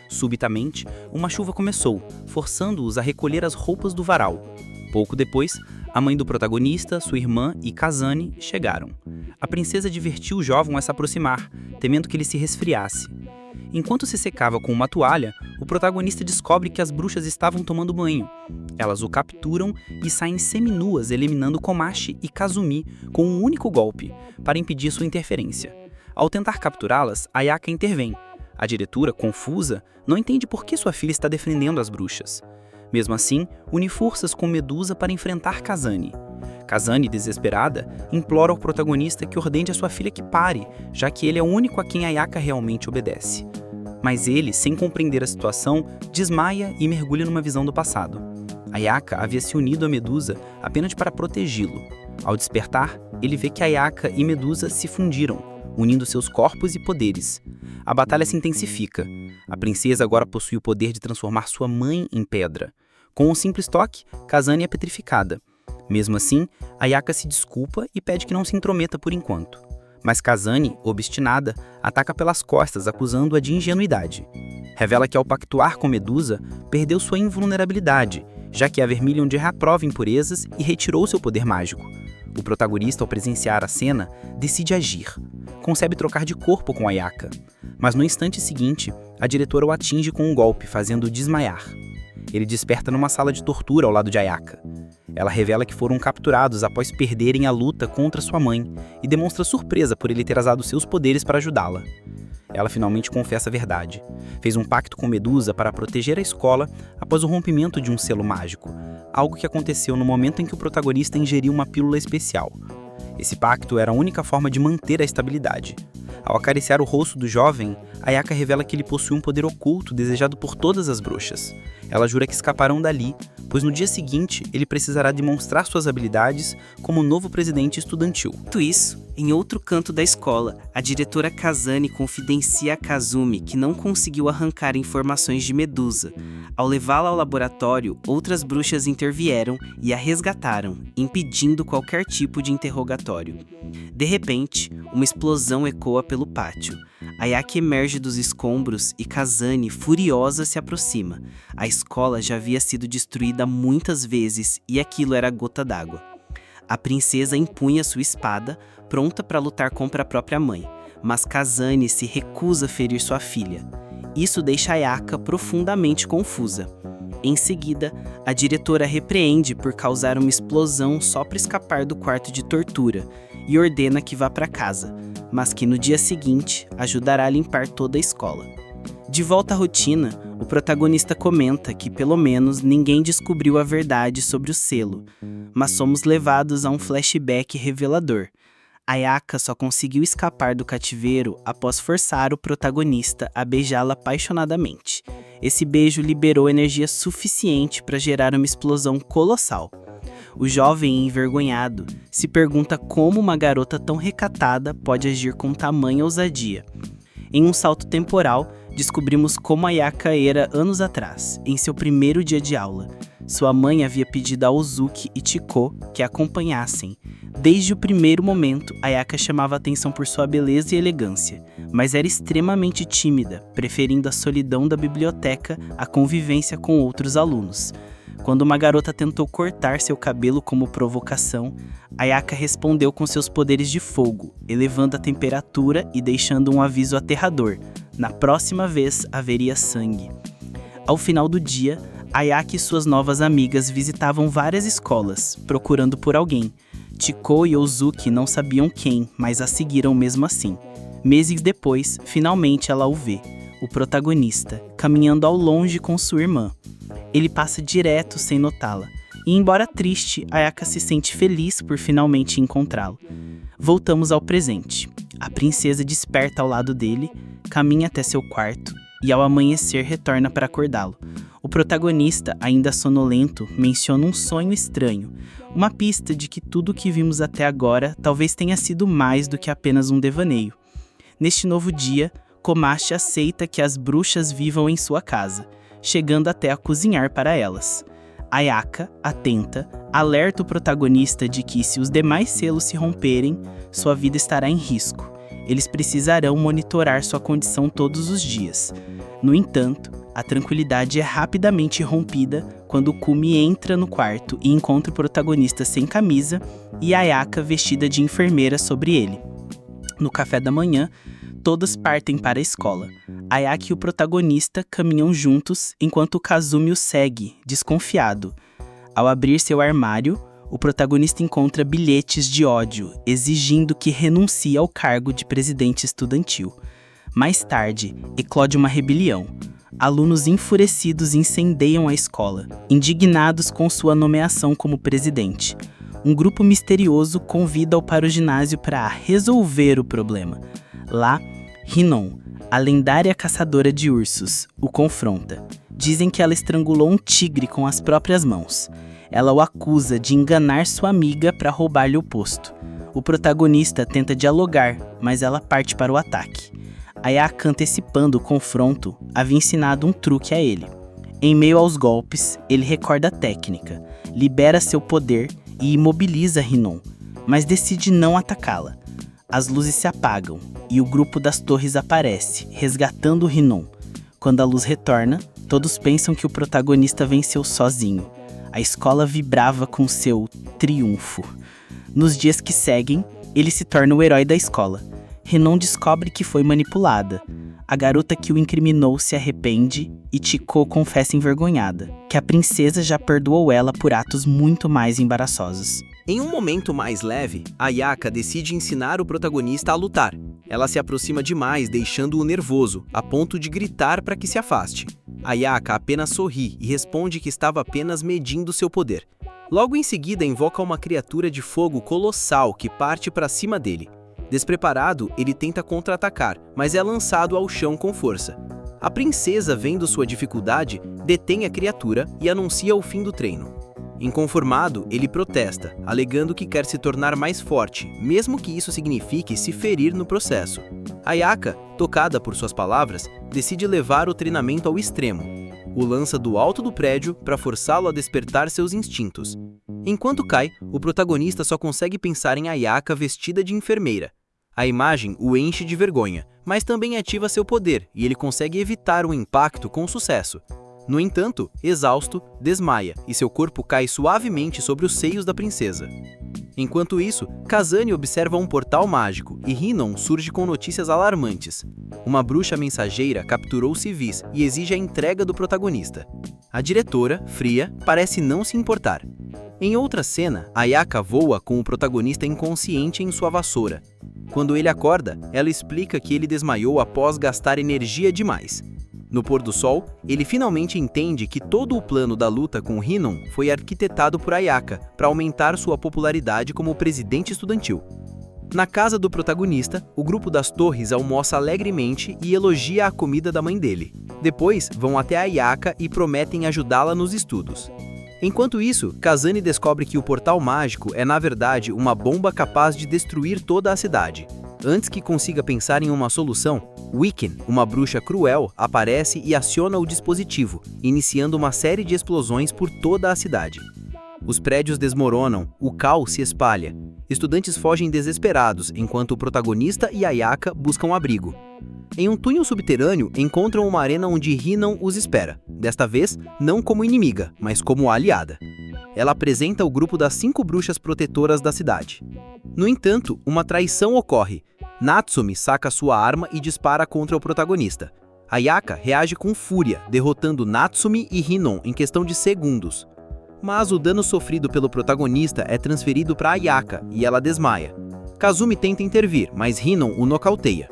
Subitamente, uma chuva começou, forçando-os a recolher as roupas do varal. Pouco depois, a mãe do protagonista, sua irmã e Kazane chegaram. A princesa divertiu o jovem a se aproximar, temendo que ele se resfriasse. Enquanto se secava com uma toalha, o protagonista descobre que as bruxas estavam tomando banho. Elas o capturam e saem seminuas, eliminando Komachi e Kazumi com um único golpe, para impedir sua interferência. Ao tentar capturá-las, Ayaka intervém. A diretora, confusa, não entende por que sua filha está defendendo as bruxas. Mesmo assim, une forças com Medusa para enfrentar Kazane. Kazane, desesperada, implora ao protagonista que ordene a sua filha que pare, já que ele é o único a quem Ayaka realmente obedece. Mas ele, sem compreender a situação, desmaia e mergulha numa visão do passado. Ayaka havia se unido a Medusa apenas para protegê-lo. Ao despertar, ele vê que Ayaka e Medusa se fundiram, unindo seus corpos e poderes. A batalha se intensifica. A princesa agora possui o poder de transformar sua mãe em pedra. Com um simples toque, Kazane é petrificada. Mesmo assim, Ayaka se desculpa e pede que não se intrometa por enquanto. Mas Kazane, obstinada, ataca pelas costas, acusando-a de ingenuidade. Revela que ao pactuar com Medusa, perdeu sua invulnerabilidade, já que a Vermilion reprova impurezas e retirou seu poder mágico. O protagonista, ao presenciar a cena, decide agir. Concebe trocar de corpo com Ayaka. Mas no instante seguinte, a diretora o atinge com um golpe, fazendo-o desmaiar. Ele desperta numa sala de tortura ao lado de Ayaka. Ela revela que foram capturados após perderem a luta contra sua mãe e demonstra surpresa por ele ter usado seus poderes para ajudá-la. Ela finalmente confessa a verdade. Fez um pacto com Medusa para proteger a escola após o rompimento de um selo mágico, algo que aconteceu no momento em que o protagonista ingeriu uma pílula especial. Esse pacto era a única forma de manter a estabilidade. Ao acariciar o rosto do jovem, Ayaka revela que ele possui um poder oculto desejado por todas as bruxas. Ela jura que escaparão dali, pois no dia seguinte ele precisará demonstrar suas habilidades como novo presidente estudantil. Enquanto isso, em outro canto da escola, a diretora Kazane confidencia a Kazumi que não conseguiu arrancar informações de Medusa. Ao levá-la ao laboratório, outras bruxas intervieram e a resgataram, impedindo qualquer tipo de interrogatório. De repente, uma explosão ecoa pelo pátio. Ayaka emerge dos escombros e Kazane, furiosa, se aproxima. A escola já havia sido destruída muitas vezes e aquilo era a gota d'água. A princesa empunha sua espada, pronta para lutar contra a própria mãe, mas Kazane se recusa a ferir sua filha. Isso deixa Ayaka profundamente confusa. Em seguida, a diretora repreende por causar uma explosão só para escapar do quarto de tortura e ordena que vá para casa, mas que no dia seguinte ajudará a limpar toda a escola. De volta à rotina, O protagonista comenta que pelo menos ninguém descobriu a verdade sobre o selo, mas somos levados a um flashback revelador. Ayaka só conseguiu escapar do cativeiro após forçar o protagonista a beijá-la apaixonadamente. Esse beijo liberou energia suficiente para gerar uma explosão colossal. O jovem envergonhado se pergunta como uma garota tão recatada pode agir com tamanha ousadia. Em um salto temporal, descobrimos como Ayaka era anos atrás, em seu primeiro dia de aula. Sua mãe havia pedido a Ozuki e Chiko que a acompanhassem. Desde o primeiro momento, Ayaka chamava atenção por sua beleza e elegância, mas era extremamente tímida, preferindo a solidão da biblioteca à convivência com outros alunos. Quando uma garota tentou cortar seu cabelo como provocação, Ayaka respondeu com seus poderes de fogo, elevando a temperatura e deixando um aviso aterrador. Na próxima vez, haveria sangue. Ao final do dia, Ayaka e suas novas amigas visitavam várias escolas, procurando por alguém. Chiko e Ozuki não sabiam quem, mas a seguiram mesmo assim. Meses depois, finalmente ela o vê, o protagonista, caminhando ao longe com sua irmã. Ele passa direto sem notá-la, e embora triste, Ayaka se sente feliz por finalmente encontrá-lo. Voltamos ao presente. A princesa desperta ao lado dele, caminha até seu quarto, e ao amanhecer retorna para acordá-lo. O protagonista, ainda sonolento, menciona um sonho estranho, uma pista de que tudo o que vimos até agora talvez tenha sido mais do que apenas um devaneio. Neste novo dia, Komachi aceita que as bruxas vivam em sua casa, chegando até a cozinhar para elas. Ayaka, atenta, alerta o protagonista de que se os demais selos se romperem, sua vida estará em risco. Eles precisarão monitorar sua condição todos os dias. No entanto, a tranquilidade é rapidamente rompida quando Kumi entra no quarto e encontra o protagonista sem camisa e Ayaka vestida de enfermeira sobre ele. No café da manhã, todos partem para a escola. Ayaka e o protagonista caminham juntos enquanto Kazumi o segue, desconfiado. Ao abrir seu armário, o protagonista encontra bilhetes de ódio, exigindo que renuncie ao cargo de presidente estudantil. Mais tarde, eclode uma rebelião. Alunos enfurecidos incendeiam a escola, indignados com sua nomeação como presidente. Um grupo misterioso convida-o para o ginásio para resolver o problema. Lá, Hinon, a lendária caçadora de ursos, o confronta. Dizem que ela estrangulou um tigre com as próprias mãos. Ela o acusa de enganar sua amiga para roubar-lhe o posto. O protagonista tenta dialogar, mas ela parte para o ataque. Ayaka, antecipando o confronto, havia ensinado um truque a ele. Em meio aos golpes, ele recorda a técnica, libera seu poder e imobiliza Hinon, mas decide não atacá-la. As luzes se apagam e o grupo das torres aparece, resgatando Hinon. Quando a luz retorna, todos pensam que o protagonista venceu sozinho. A escola vibrava com seu triunfo. Nos dias que seguem, ele se torna o herói da escola. Hinon descobre que foi manipulada. A garota que o incriminou se arrepende e Chiko confessa envergonhada, que a princesa já perdoou ela por atos muito mais embaraçosos. Em um momento mais leve, Ayaka decide ensinar o protagonista a lutar. Ela se aproxima demais, deixando-o nervoso, a ponto de gritar para que se afaste. Ayaka apenas sorri e responde que estava apenas medindo seu poder. Logo em seguida, invoca uma criatura de fogo colossal que parte para cima dele. Despreparado, ele tenta contra-atacar, mas é lançado ao chão com força. A princesa, vendo sua dificuldade, detém a criatura e anuncia o fim do treino. Inconformado, ele protesta, alegando que quer se tornar mais forte, mesmo que isso signifique se ferir no processo. Ayaka, tocada por suas palavras, decide levar o treinamento ao extremo. O lança do alto do prédio para forçá-lo a despertar seus instintos. Enquanto cai, o protagonista só consegue pensar em Ayaka vestida de enfermeira. A imagem o enche de vergonha, mas também ativa seu poder e ele consegue evitar o impacto com sucesso. No entanto, exausto, desmaia e seu corpo cai suavemente sobre os seios da princesa. Enquanto isso, Kazane observa um portal mágico e Hinon surge com notícias alarmantes. Uma bruxa mensageira capturou civis e exige a entrega do protagonista. A diretora, fria, parece não se importar. Em outra cena, Ayaka voa com o protagonista inconsciente em sua vassoura. Quando ele acorda, ela explica que ele desmaiou após gastar energia demais. No pôr do sol, ele finalmente entende que todo o plano da luta com Hinon foi arquitetado por Ayaka para aumentar sua popularidade como presidente estudantil. Na casa do protagonista, o grupo das torres almoça alegremente e elogia a comida da mãe dele. Depois, vão até Ayaka e prometem ajudá-la nos estudos. Enquanto isso, Kazane descobre que o portal mágico é na verdade uma bomba capaz de destruir toda a cidade. Antes que consiga pensar em uma solução, Wiccan, uma bruxa cruel, aparece e aciona o dispositivo, iniciando uma série de explosões por toda a cidade. Os prédios desmoronam, o caos se espalha. Estudantes fogem desesperados, enquanto o protagonista e Ayaka buscam abrigo. Em um túnel subterrâneo, encontram uma arena onde Hinon os espera, desta vez não como inimiga, mas como aliada. Ela apresenta o grupo das 5 bruxas protetoras da cidade. No entanto, uma traição ocorre. Natsumi saca sua arma e dispara contra o protagonista. Ayaka reage com fúria, derrotando Natsumi e Hinon em questão de segundos. Mas o dano sofrido pelo protagonista é transferido para Ayaka e ela desmaia. Kazumi tenta intervir, mas Hinon o nocauteia.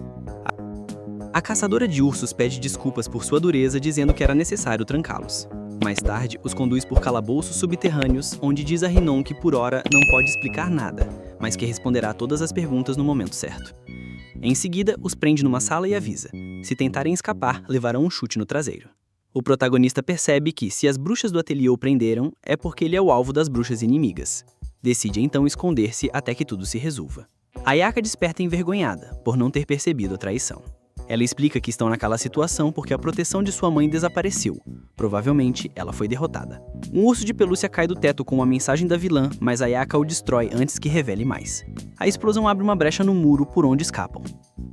A caçadora de ursos pede desculpas por sua dureza, dizendo que era necessário trancá-los. Mais tarde, os conduz por calabouços subterrâneos, onde diz a Hinon que por hora não pode explicar nada, mas que responderá a todas as perguntas no momento certo. Em seguida, os prende numa sala e avisa: se tentarem escapar, levarão um chute no traseiro. O protagonista percebe que, se as bruxas do ateliê o prenderam, é porque ele é o alvo das bruxas inimigas. Decide então esconder-se até que tudo se resolva. Ayaka desperta envergonhada, por não ter percebido a traição. Ela explica que estão naquela situação porque a proteção de sua mãe desapareceu. Provavelmente, ela foi derrotada. Um urso de pelúcia cai do teto com uma mensagem da vilã, mas Ayaka o destrói antes que revele mais. A explosão abre uma brecha no muro por onde escapam.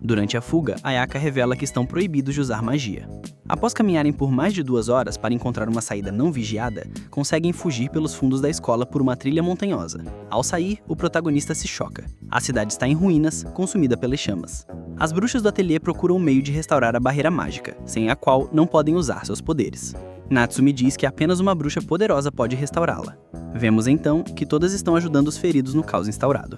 Durante a fuga, Ayaka revela que estão proibidos de usar magia. Após caminharem por mais de 2 horas para encontrar uma saída não vigiada, conseguem fugir pelos fundos da escola por uma trilha montanhosa. Ao sair, o protagonista se choca. A cidade está em ruínas, consumida pelas chamas. As bruxas do ateliê procuram um meio de restaurar a barreira mágica, sem a qual não podem usar seus poderes. Natsumi diz que apenas uma bruxa poderosa pode restaurá-la. Vemos então que todas estão ajudando os feridos no caos instaurado.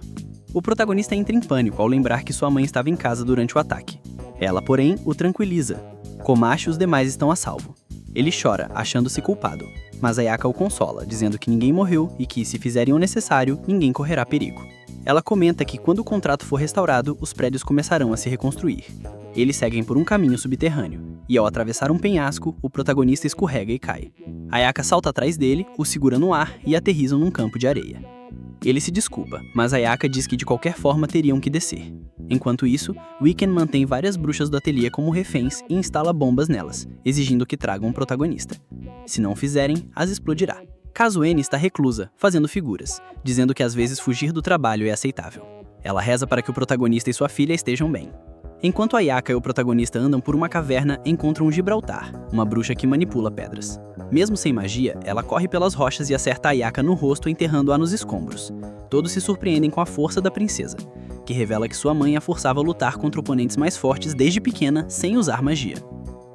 O protagonista entra em pânico ao lembrar que sua mãe estava em casa durante o ataque. Ela, porém, o tranquiliza. Komachi e os demais estão a salvo. Ele chora, achando-se culpado, mas Ayaka o consola, dizendo que ninguém morreu e que, se fizerem o necessário, ninguém correrá perigo. Ela comenta que quando o contrato for restaurado, os prédios começarão a se reconstruir. Eles seguem por um caminho subterrâneo, e ao atravessar um penhasco, o protagonista escorrega e cai. Ayaka salta atrás dele, o segura no ar e aterrizam num campo de areia. Ele se desculpa, mas Ayaka diz que de qualquer forma teriam que descer. Enquanto isso, Wiccan mantém várias bruxas do ateliê como reféns e instala bombas nelas, exigindo que tragam um protagonista. Se não fizerem, as explodirá. Kazane está reclusa, fazendo figuras, dizendo que às vezes fugir do trabalho é aceitável. Ela reza para que o protagonista e sua filha estejam bem. Enquanto Ayaka e o protagonista andam por uma caverna, encontram Gibraltar, uma bruxa que manipula pedras. Mesmo sem magia, ela corre pelas rochas e acerta Ayaka no rosto, enterrando-a nos escombros. Todos se surpreendem com a força da princesa, que revela que sua mãe a forçava a lutar contra oponentes mais fortes desde pequena, sem usar magia.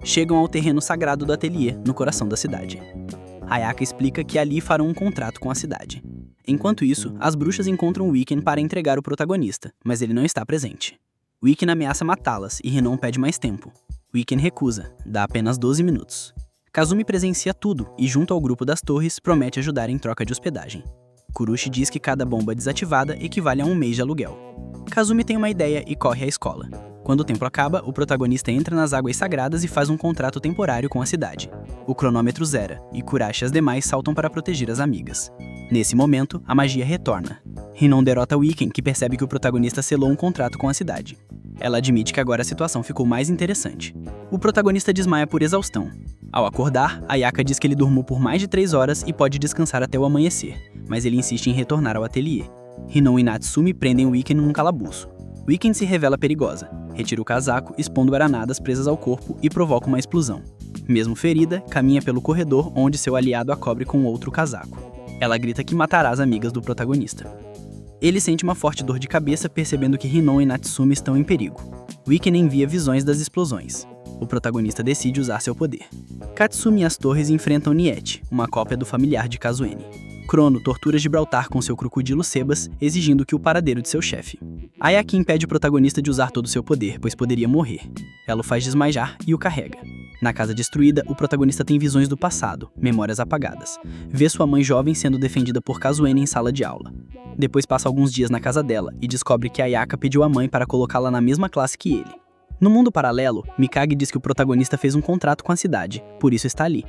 Chegam ao terreno sagrado do ateliê, no coração da cidade. Ayaka explica que ali farão um contrato com a cidade. Enquanto isso, as bruxas encontram Wiccan para entregar o protagonista, mas ele não está presente. Wiccan ameaça matá-las e Hinon pede mais tempo. Wiccan recusa, dá apenas 12 minutos. Kazumi presencia tudo e, junto ao grupo das torres, promete ajudar em troca de hospedagem. Kurushi diz que cada bomba desativada equivale a 1 mês de aluguel. Kazumi tem uma ideia e corre à escola. Quando o tempo acaba, o protagonista entra nas águas sagradas e faz um contrato temporário com a cidade. O cronômetro zera, e Kurashi e as demais saltam para proteger as amigas. Nesse momento, a magia retorna. Hinon derrota Wiccan, que percebe que o protagonista selou um contrato com a cidade. Ela admite que agora a situação ficou mais interessante. O protagonista desmaia por exaustão. Ao acordar, Ayaka diz que ele dormiu por mais de 3 horas e pode descansar até o amanhecer, mas ele insiste em retornar ao ateliê. Hinon e Natsumi prendem Wiccan num calabouço. Wiccan se revela perigosa, retira o casaco, expondo granadas presas ao corpo e provoca uma explosão. Mesmo ferida, caminha pelo corredor onde seu aliado a cobre com outro casaco. Ela grita que matará as amigas do protagonista. Ele sente uma forte dor de cabeça percebendo que Hinon e Natsumi estão em perigo. Wiccan envia visões das explosões. O protagonista decide usar seu poder. Katsumi e as torres enfrentam Niet, uma cópia do familiar de Kazane. Crono tortura Gibraltar com seu crocodilo Sebas, exigindo que o paradeiro de seu chefe. Ayaka impede o protagonista de usar todo o seu poder, pois poderia morrer. Ela o faz desmaiar e o carrega. Na casa destruída, o protagonista tem visões do passado, memórias apagadas. Vê sua mãe jovem sendo defendida por Kazuene em sala de aula. Depois passa alguns dias na casa dela e descobre que Ayaka pediu à mãe para colocá-la na mesma classe que ele. No mundo paralelo, Mikage diz que o protagonista fez um contrato com a cidade, por isso está ali.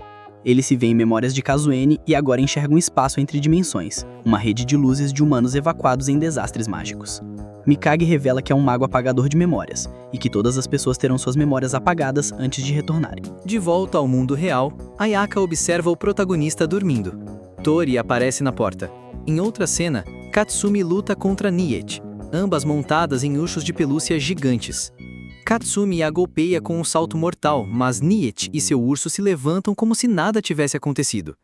Ele se vê em memórias de Kazuene e agora enxerga um espaço entre dimensões, uma rede de luzes de humanos evacuados em desastres mágicos. Mikage revela que é um mago apagador de memórias, e que todas as pessoas terão suas memórias apagadas antes de retornarem. De volta ao mundo real, Ayaka observa o protagonista dormindo. Tori aparece na porta. Em outra cena, Katsumi luta contra Niet, ambas montadas em ursos de pelúcia gigantes. Katsumi a golpeia com um salto mortal, mas Niet e seu urso se levantam como se nada tivesse acontecido.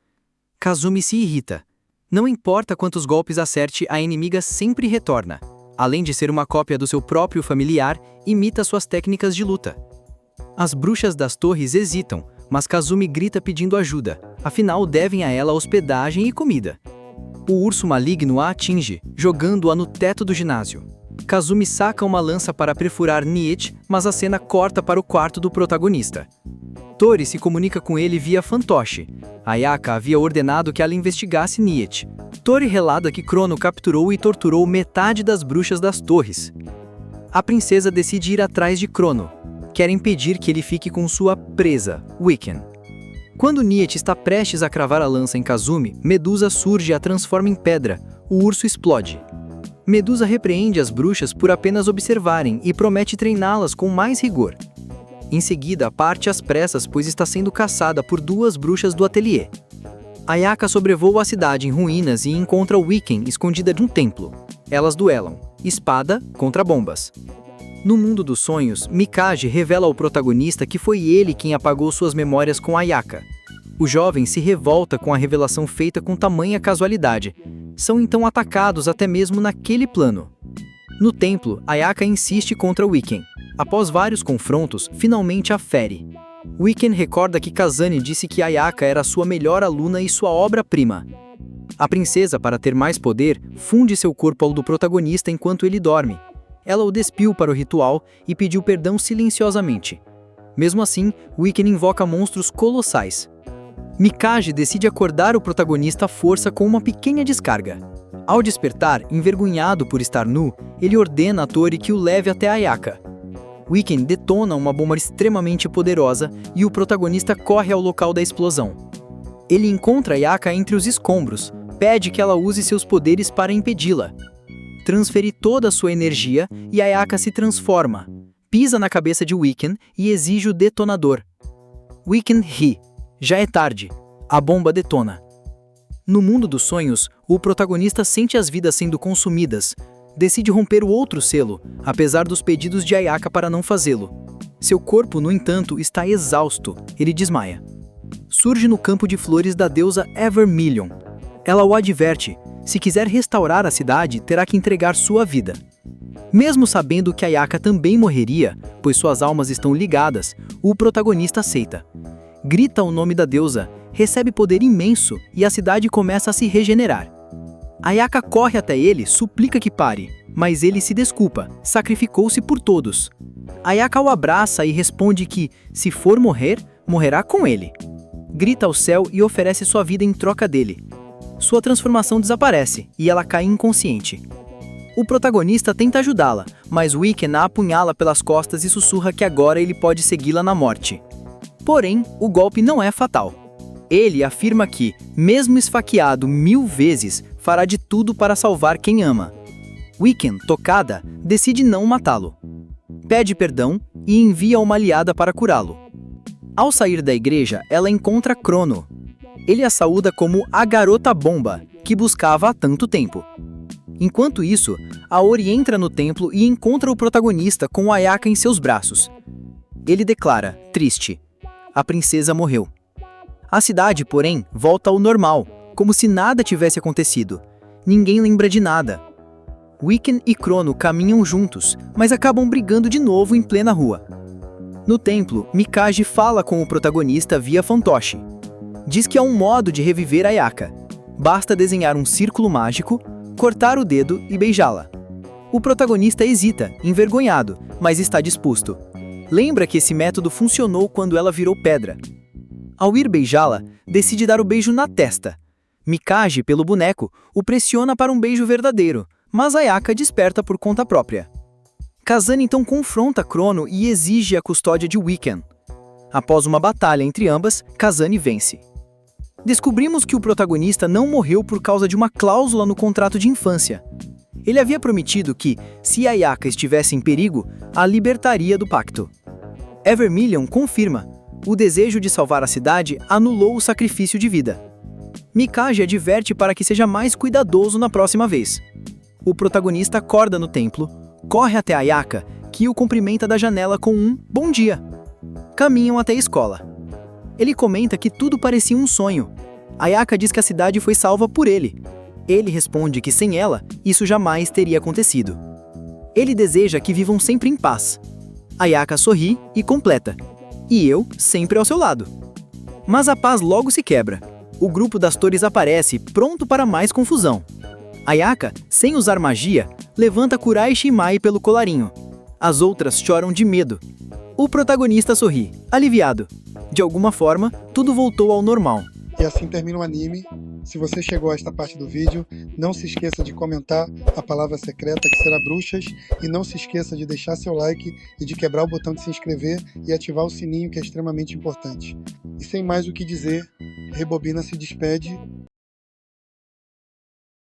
Kazumi se irrita. Não importa quantos golpes acerte, a inimiga sempre retorna. Além de ser uma cópia do seu próprio familiar, imita suas técnicas de luta. As bruxas das torres hesitam, mas Kazumi grita pedindo ajuda, afinal devem a ela hospedagem e comida. O urso maligno a atinge, jogando-a no teto do ginásio. Kazumi saca uma lança para perfurar Niet, mas a cena corta para o quarto do protagonista. Tori se comunica com ele via fantoche. Ayaka havia ordenado que ela investigasse Niet. Tori relata que Crono capturou e torturou metade das bruxas das torres. A princesa decide ir atrás de Crono. Quer impedir que ele fique com sua presa, Wiccan. Quando Niet está prestes a cravar a lança em Kazumi, Medusa surge e a transforma em pedra. O urso explode. Medusa repreende as bruxas por apenas observarem e promete treiná-las com mais rigor. Em seguida, parte às pressas, pois está sendo caçada por duas bruxas do ateliê. Ayaka sobrevoa a cidade em ruínas e encontra Wiccan escondida de um templo. Elas duelam, espada contra bombas. No mundo dos sonhos, Mikage revela ao protagonista que foi ele quem apagou suas memórias com Ayaka. O jovem se revolta com a revelação feita com tamanha casualidade. São então atacados até mesmo naquele plano. No templo, Ayaka insiste contra Wiccan. Após vários confrontos, finalmente a fere. Wiccan recorda que Kazane disse que Ayaka era sua melhor aluna e sua obra-prima. A princesa, para ter mais poder, funde seu corpo ao do protagonista enquanto ele dorme. Ela o despiu para o ritual e pediu perdão silenciosamente. Mesmo assim, Wiccan invoca monstros colossais. Mikage decide acordar o protagonista à força com uma pequena descarga. Ao despertar, envergonhado por estar nu, ele ordena a Tori que o leve até Ayaka. Wiccan detona uma bomba extremamente poderosa e o protagonista corre ao local da explosão. Ele encontra Ayaka entre os escombros, pede que ela use seus poderes para impedi-la. Transfere toda a sua energia e Ayaka se transforma, pisa na cabeça de Wiccan e exige o detonador. Wiccan ri. Já é tarde. A bomba detona. No mundo dos sonhos, o protagonista sente as vidas sendo consumidas. Decide romper o outro selo, apesar dos pedidos de Ayaka para não fazê-lo. Seu corpo, no entanto, está exausto. Ele desmaia. Surge no campo de flores da deusa Evermillion. Ela o adverte. Se quiser restaurar a cidade, terá que entregar sua vida. Mesmo sabendo que Ayaka também morreria, pois suas almas estão ligadas, o protagonista aceita. Grita o nome da deusa, recebe poder imenso e a cidade começa a se regenerar. Ayaka corre até ele, suplica que pare, mas ele se desculpa, sacrificou-se por todos. Ayaka o abraça e responde que, se for morrer, morrerá com ele. Grita ao céu e oferece sua vida em troca dele. Sua transformação desaparece e ela cai inconsciente. O protagonista tenta ajudá-la, mas Wiccan a apunhala pelas costas e sussurra que agora ele pode segui-la na morte. Porém, o golpe não é fatal. Ele afirma que, mesmo esfaqueado 1000 vezes, fará de tudo para salvar quem ama. Wiccan, tocada, decide não matá-lo. Pede perdão e envia uma aliada para curá-lo. Ao sair da igreja, ela encontra Crono. Ele a saúda como a garota bomba, que buscava há tanto tempo. Enquanto isso, Aori entra no templo e encontra o protagonista com Ayaka em seus braços. Ele declara, triste: a princesa morreu. A cidade, porém, volta ao normal, como se nada tivesse acontecido. Ninguém lembra de nada. Wiccan e Crono caminham juntos, mas acabam brigando de novo em plena rua. No templo, Mikage fala com o protagonista via fantoche. Diz que há um modo de reviver Ayaka. Basta desenhar um círculo mágico, cortar o dedo e beijá-la. O protagonista hesita, envergonhado, mas está disposto. Lembra que esse método funcionou quando ela virou pedra. Ao ir beijá-la, decide dar o beijo na testa. Mikage, pelo boneco, o pressiona para um beijo verdadeiro, mas Ayaka desperta por conta própria. Kazane então confronta Crono e exige a custódia de Weekend. Após uma batalha entre ambas, Kazane vence. Descobrimos que o protagonista não morreu por causa de uma cláusula no contrato de infância. Ele havia prometido que, se Ayaka estivesse em perigo, a libertaria do pacto. Evermillion confirma. O desejo de salvar a cidade anulou o sacrifício de vida. Mikage adverte para que seja mais cuidadoso na próxima vez. O protagonista acorda no templo, corre até Ayaka, que o cumprimenta da janela com um bom dia. Caminham até a escola. Ele comenta que tudo parecia um sonho. Ayaka diz que a cidade foi salva por ele. Ele responde que sem ela, isso jamais teria acontecido. Ele deseja que vivam sempre em paz. Ayaka sorri e completa. E eu sempre ao seu lado. Mas a paz logo se quebra. O grupo das torres aparece, pronto para mais confusão. Ayaka, sem usar magia, levanta Kuraishi e Mai pelo colarinho. As outras choram de medo. O protagonista sorri, aliviado. De alguma forma, tudo voltou ao normal. E assim termina o anime. Se você chegou a esta parte do vídeo, não se esqueça de comentar a palavra secreta que será bruxas e não se esqueça de deixar seu like e de quebrar o botão de se inscrever e ativar o sininho que é extremamente importante. E sem mais o que dizer, Rebobina se despede.